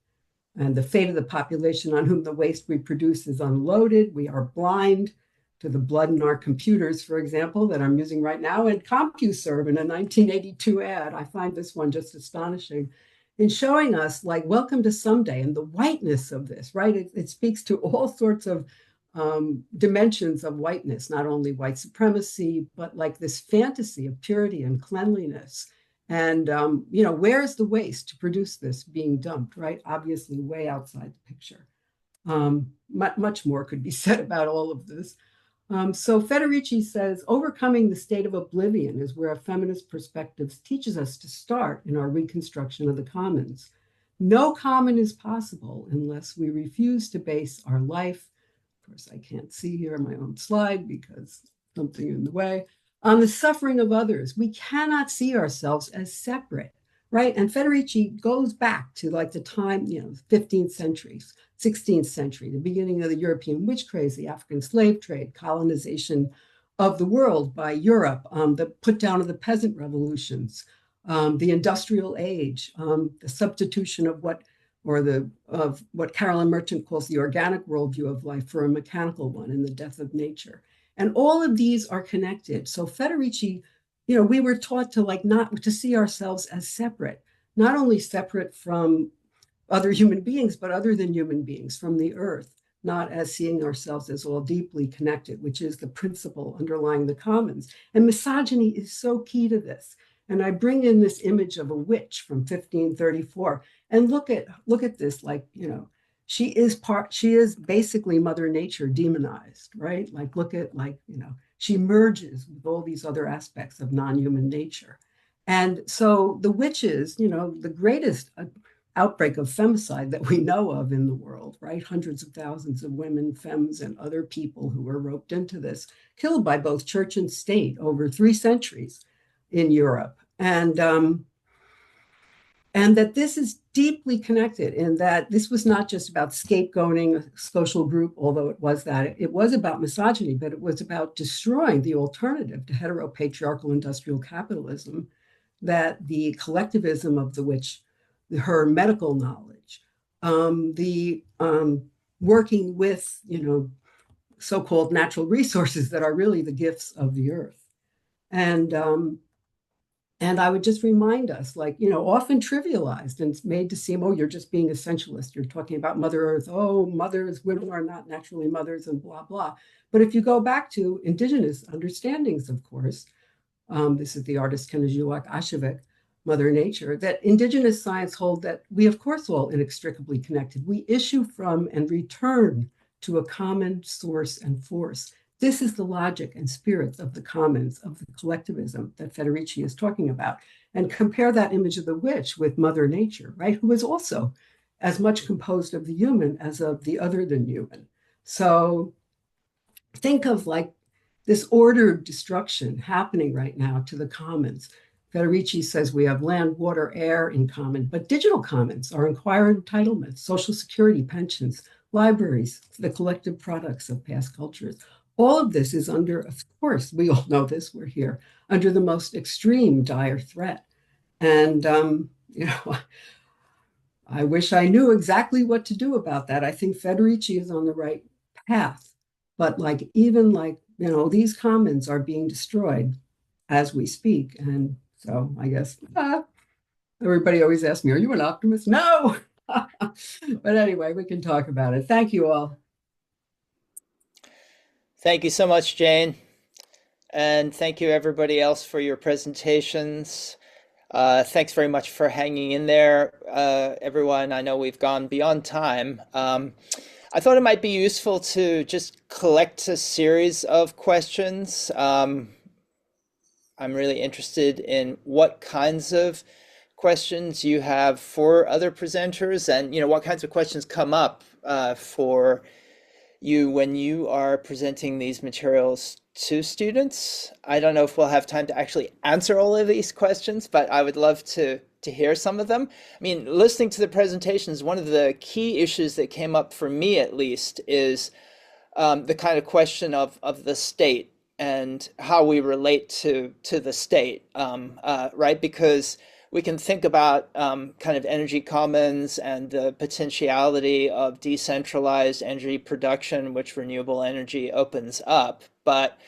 and the fate of the population on whom the waste we produce is unloaded. We are blind to the blood in our computers, for example, that I'm using right now, and CompuServe in a 1982 ad. I find this one just astonishing in showing us, like, welcome to someday, and the whiteness of this, right? It speaks to all sorts of dimensions of whiteness, not only white supremacy, but like this fantasy of purity and cleanliness. And, where's the waste to produce this being dumped, right? Obviously way outside the picture. Much more could be said about all of this. So Federici says, overcoming the state of oblivion is where a feminist perspective teaches us to start in our reconstruction of the commons. No common is possible unless we refuse to base our life, of course I can't see here on my own slide because something in the way, on the suffering of others. We cannot see ourselves as separate, right? And Federici goes back to like the time, 15th century, 16th century, the beginning of the European witch craze, the African slave trade, colonization of the world by Europe, the put down of the peasant revolutions, the industrial age, the substitution of what Carolyn Merchant calls the organic worldview of life for a mechanical one in the death of nature. And all of these are connected. So Federici, we were taught to not to see ourselves as separate, not only separate from other human beings, but other than human beings, from the earth, not as seeing ourselves as all deeply connected, which is the principle underlying the commons. And misogyny is so key to this. And I bring in this image of a witch from 1534, and look at this, she is basically Mother Nature demonized, right? She merges with all these other aspects of non-human nature. And so the witches, the greatest outbreak of femicide that we know of in the world, right? Hundreds of thousands of women, femmes, and other people who were roped into this, killed by both church and state over 3 centuries in Europe. And that this is deeply connected in that this was not just about scapegoating a social group, although it was that. It was about misogyny, but it was about destroying the alternative to heteropatriarchal industrial capitalism, that the collectivism of the witch, her medical knowledge, the working with, so-called natural resources that are really the gifts of the earth. And I would just remind us, like, often trivialized and made to seem, oh, you're just being essentialist. You're talking about Mother Earth. Oh, mothers, women are not naturally mothers and blah, blah. But if you go back to indigenous understandings, of course, this is the artist Kennejuak Ashevik, Mother Nature, that indigenous science hold that we, of course, all inextricably connected. We issue from and return to a common source and force. This is the logic and spirit of the commons, of the collectivism that Federici is talking about. And compare that image of the witch with Mother Nature, right? Who is also as much composed of the human as of the other than human. So think of like this ordered destruction happening right now to the commons. Federici says we have land, water, air in common, but digital commons are acquired entitlements, social security, pensions, libraries, the collective products of past cultures. All of this is under, of course, we all know this, we're here, under the most extreme dire threat. And, I wish I knew exactly what to do about that. I think Federici is on the right path. But these commons are being destroyed as we speak. And so I guess everybody always asks me, are you an optimist? No. But anyway, we can talk about it. Thank you all. Thank you so much, Jane. And thank you everybody else for your presentations. Thanks very much for hanging in there, everyone. I know we've gone beyond time. I thought it might be useful to just collect a series of questions. I'm really interested in what kinds of questions you have for other presenters, and what kinds of questions come up for you when you are presenting these materials to students. I don't know if we'll have time to actually answer all of these questions, but I would love to hear some of them. I mean, listening to the presentations, one of the key issues that came up for me at least is the kind of question of the state and how we relate to the state, right? Because we can think about kind of energy commons and the potentiality of decentralized energy production, which renewable energy opens up. But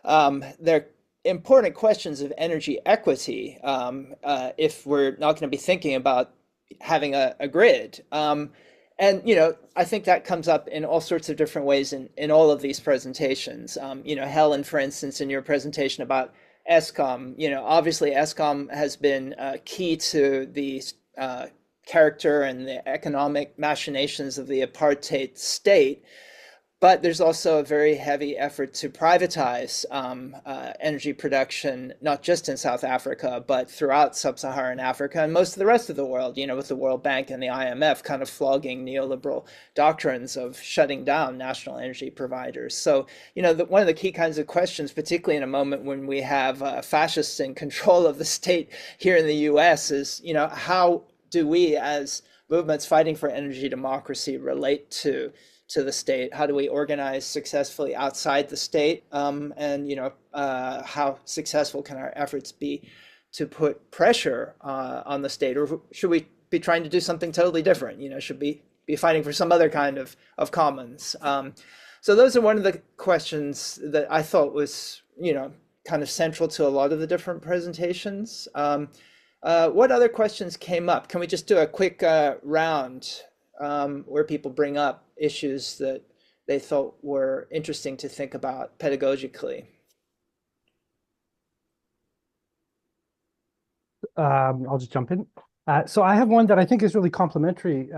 there are important questions of energy equity if we're not going to be thinking about having a grid. And, I think that comes up in all sorts of different ways in all of these presentations. Helen, for instance, in your presentation about ESCOM, obviously ESCOM has been key to the character and the economic machinations of the apartheid state. But there's also a very heavy effort to privatize energy production, not just in South Africa, but throughout sub-Saharan Africa and most of the rest of the world, with the World Bank and the IMF kind of flogging neoliberal doctrines of shutting down national energy providers. So, one of the key kinds of questions, particularly in a moment when we have fascists in control of the state here in the US, is, how do we as movements fighting for energy democracy relate to the state? How do we organize successfully outside the state? How successful can our efforts be to put pressure on the state? Or should we be trying to do something totally different? Should we be fighting for some other kind of commons? So those are one of the questions that I thought was, kind of central to a lot of the different presentations. What other questions came up? Can we just do a quick round where people bring up issues that they thought were interesting to think about pedagogically? I'll just jump in. So I have one that I think is really complementary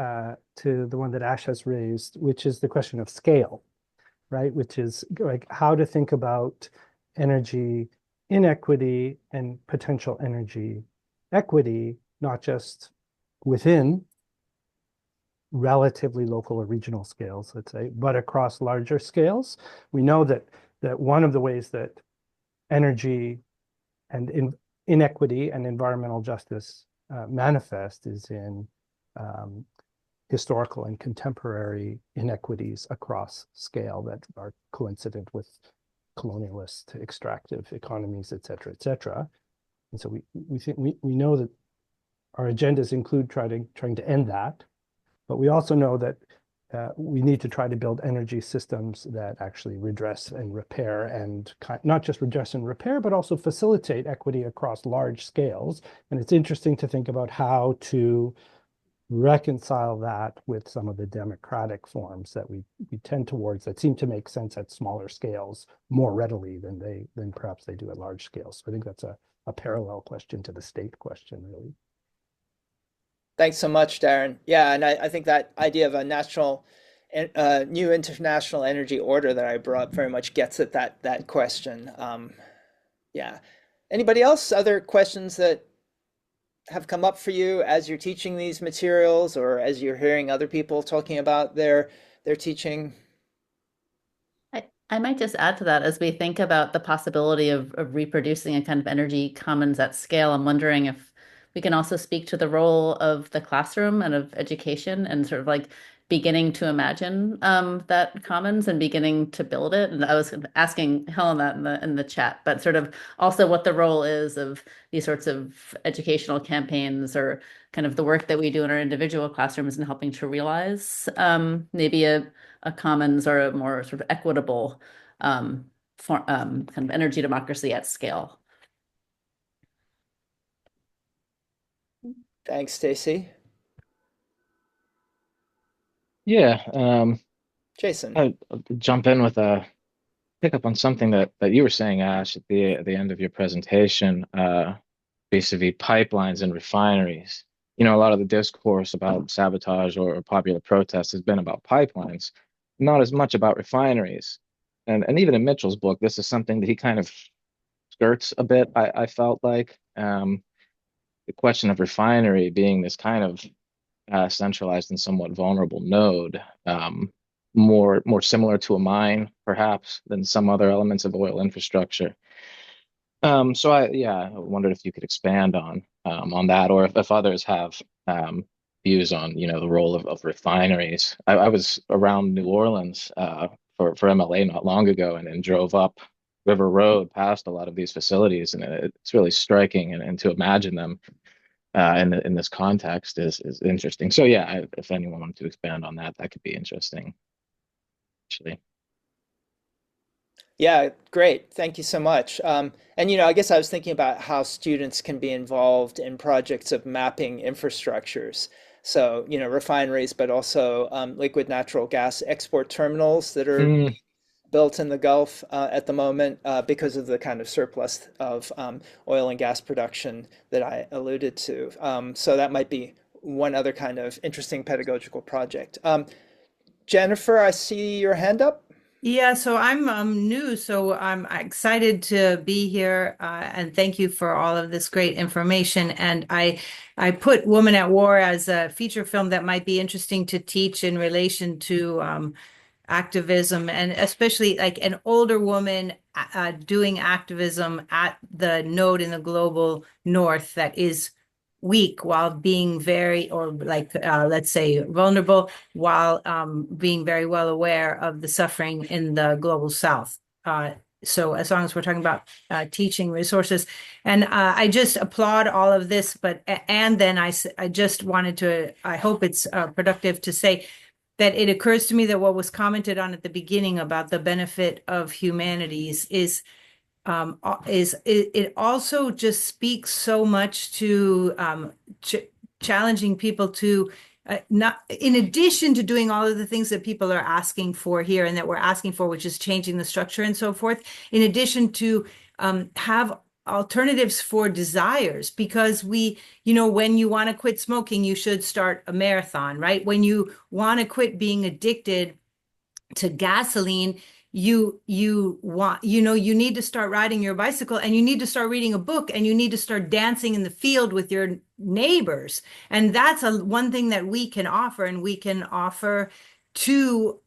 to the one that Ash has raised, which is the question of scale, right? Which is like how to think about energy inequity and potential energy equity, not just within relatively local or regional scales, let's say, but across larger scales. We know that one of the ways that energy and inequity and environmental justice manifest is in historical and contemporary inequities across scale that are coincident with colonialist extractive economies, et cetera, et cetera. And so we know that our agendas include trying to end that. But we also know that we need to try to build energy systems that actually redress and repair, and not just redress and repair, but also facilitate equity across large scales. And it's interesting to think about how to reconcile that with some of the democratic forms that we tend towards that seem to make sense at smaller scales more readily than perhaps they do at large scales. So I think that's a parallel question to the state question, really. Thanks so much, Darren. Yeah, and I think that idea of a national, new international energy order that I brought up very much gets at that question. Yeah. Anybody else? Other questions that have come up for you as you're teaching these materials, or as you're hearing other people talking about their teaching? I might just add to that as we think about the possibility of reproducing a kind of energy commons at scale. I'm wondering if we can also speak to the role of the classroom and of education and sort of like beginning to imagine that commons and beginning to build it. And I was asking Helen that in the chat, but sort of also what the role is of these sorts of educational campaigns or kind of the work that we do in our individual classrooms and helping to realize maybe a commons or a more sort of equitable kind of energy democracy at scale. Thanks, Stacy. Yeah, Jason. I'll jump in with a pick up on something that you were saying, Ash, at the end of your presentation, vis-a-vis pipelines and refineries. You know, a lot of the discourse about sabotage or popular protest has been about pipelines, not as much about refineries. And even in Mitchell's book, this is something that he kind of skirts a bit, I felt like. The question of refinery being this kind of centralized and somewhat vulnerable node, more similar to a mine, perhaps, than some other elements of oil infrastructure. So I wondered if you could expand on that, or if others have views on, you know, the role of refineries. I was around New Orleans for MLA not long ago, and drove up River Road past a lot of these facilities, and it's really striking, and to imagine them in this context is interesting. So yeah, if anyone wanted to expand on that, that could be interesting, actually. Yeah, great. Thank you so much. And you know, I guess I was thinking about how students can be involved in projects of mapping infrastructures. So, you know, refineries, but also liquid natural gas export terminals that are Mm, built in the Gulf at the moment because of the kind of surplus of oil and gas production that I alluded to. So that might be one other kind of interesting pedagogical project. Jennifer, I see your hand up. Yeah, so I'm new, so I'm excited to be here, and thank you for all of this great information. And I put Woman at War as a feature film that might be interesting to teach in relation to activism, and especially like an older woman doing activism at the node in the global north that is weak while being very, or like let's say vulnerable, while being very well aware of the suffering in the global south. So as long as we're talking about teaching resources, and I just applaud all of this, but and then I just wanted to, I hope it's productive to say that it occurs to me that what was commented on at the beginning about the benefit of humanities is it also just speaks so much to challenging people to not, in addition to doing all of the things that people are asking for here and that we're asking for, which is changing the structure and so forth, in addition to have alternatives for desires, because we, you know, when you want to quit smoking, you should start a marathon, right? When you want to quit being addicted to gasoline, you want, you know, you need to start riding your bicycle, and you need to start reading a book, and you need to start dancing in the field with your neighbors. And that's one thing that we can offer, and we can offer to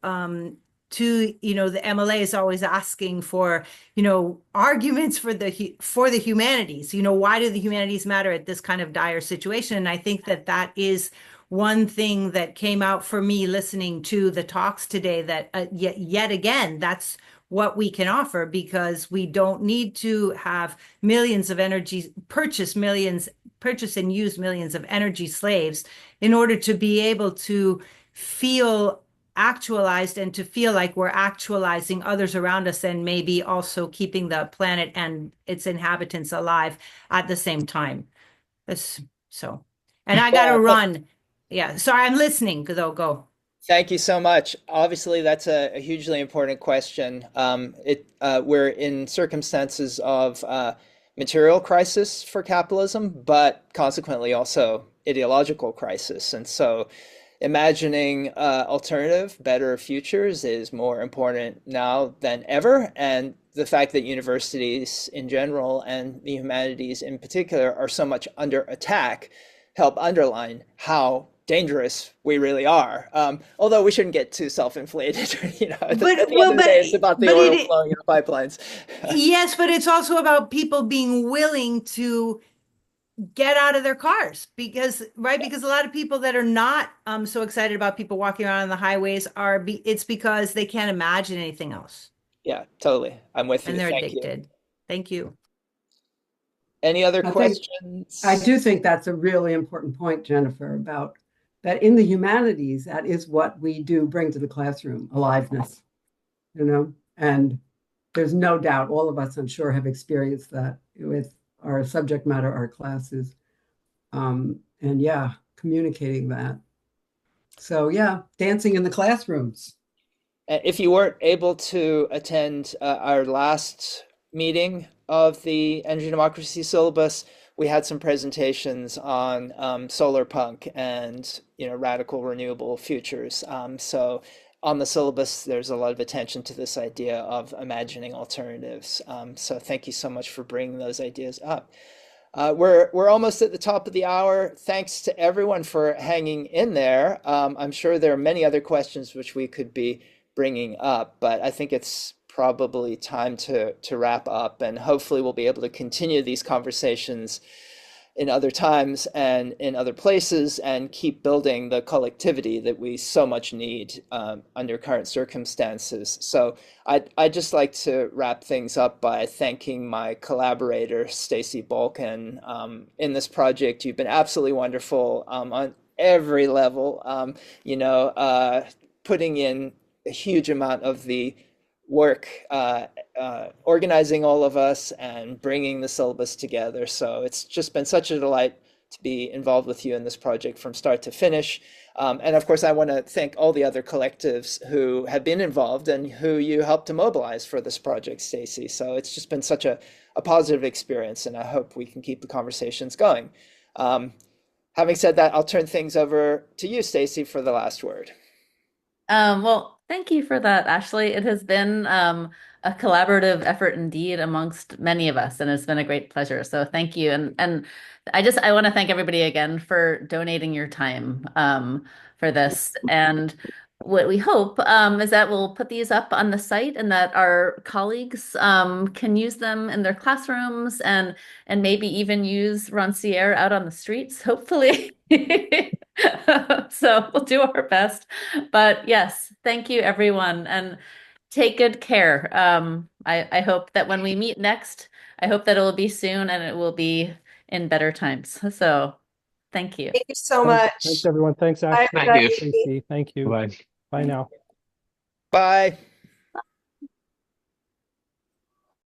you know, the MLA is always asking for, you know, arguments for the humanities. You know, why do the humanities matter at this kind of dire situation? And I think that that is one thing that came out for me listening to the talks today, that yet again, that's what we can offer, because we don't need to have millions of energy, purchase and use millions of energy slaves in order to be able to feel actualized and to feel like we're actualizing others around us and maybe also keeping the planet and its inhabitants alive at the same time. So, and I got to run. Yeah, sorry, I'm listening. Though, go. Thank you so much. Obviously, that's a hugely important question. We're in circumstances of material crisis for capitalism, but consequently also ideological crisis. And so imagining alternative, better futures is more important now than ever. And the fact that universities in general and the humanities in particular are so much under attack help underline how dangerous we really are. Although we shouldn't get too self-inflated, you know, at the end of the day, it's about the oil flowing in the pipelines. Yes, but it's also about people being willing to get out of their cars because a lot of people that are not so excited about people walking around on the highways it's because they can't imagine anything else. Yeah, totally. I'm with you. And they're Thank addicted. you. Thank you. Any other questions? I do think that's a really important point, Jennifer, about that in the humanities, that is what we do bring to the classroom, aliveness, you know, and there's no doubt all of us, I'm sure, have experienced that with our subject matter, our classes, and yeah, communicating that. So yeah, dancing in the classrooms. If you weren't able to attend our last meeting of the Energy Democracy syllabus, we had some presentations on solar punk and radical renewable futures. So on the syllabus, there's a lot of attention to this idea of imagining alternatives. So thank you so much for bringing those ideas up. We're almost at the top of the hour. Thanks to everyone for hanging in there. I'm sure there are many other questions which we could be bringing up, but I think it's probably time to wrap up, and hopefully we'll be able to continue these conversations in other times and in other places and keep building the collectivity that we so much need under current circumstances. So I'd just like to wrap things up by thanking my collaborator, Stacy Balkin, in this project. You've been absolutely wonderful on every level, putting in a huge amount of the work organizing all of us and bringing the syllabus together. So it's just been such a delight to be involved with you in this project from start to finish. And of course, I want to thank all the other collectives who have been involved and who you helped to mobilize for this project, Stacy. So it's just been such a positive experience, and I hope we can keep the conversations going. Having said that, I'll turn things over to you, Stacy, for the last word. Well, thank you for that, Ashley. It has been a collaborative effort indeed amongst many of us, and it's been a great pleasure. So thank you. And I want to thank everybody again for donating your time for this. And what we hope is that we'll put these up on the site and that our colleagues can use them in their classrooms and maybe even use Roncière out on the streets, hopefully. So we'll do our best. But yes, thank you, everyone, and take good care. I hope that when we meet next, I hope that it will be soon and it will be in better times. So thank you. Thank you so much. Thanks, everyone. Thanks, Ashley. Thank you. Stacey. Thank you. Bye. Bye now. Bye.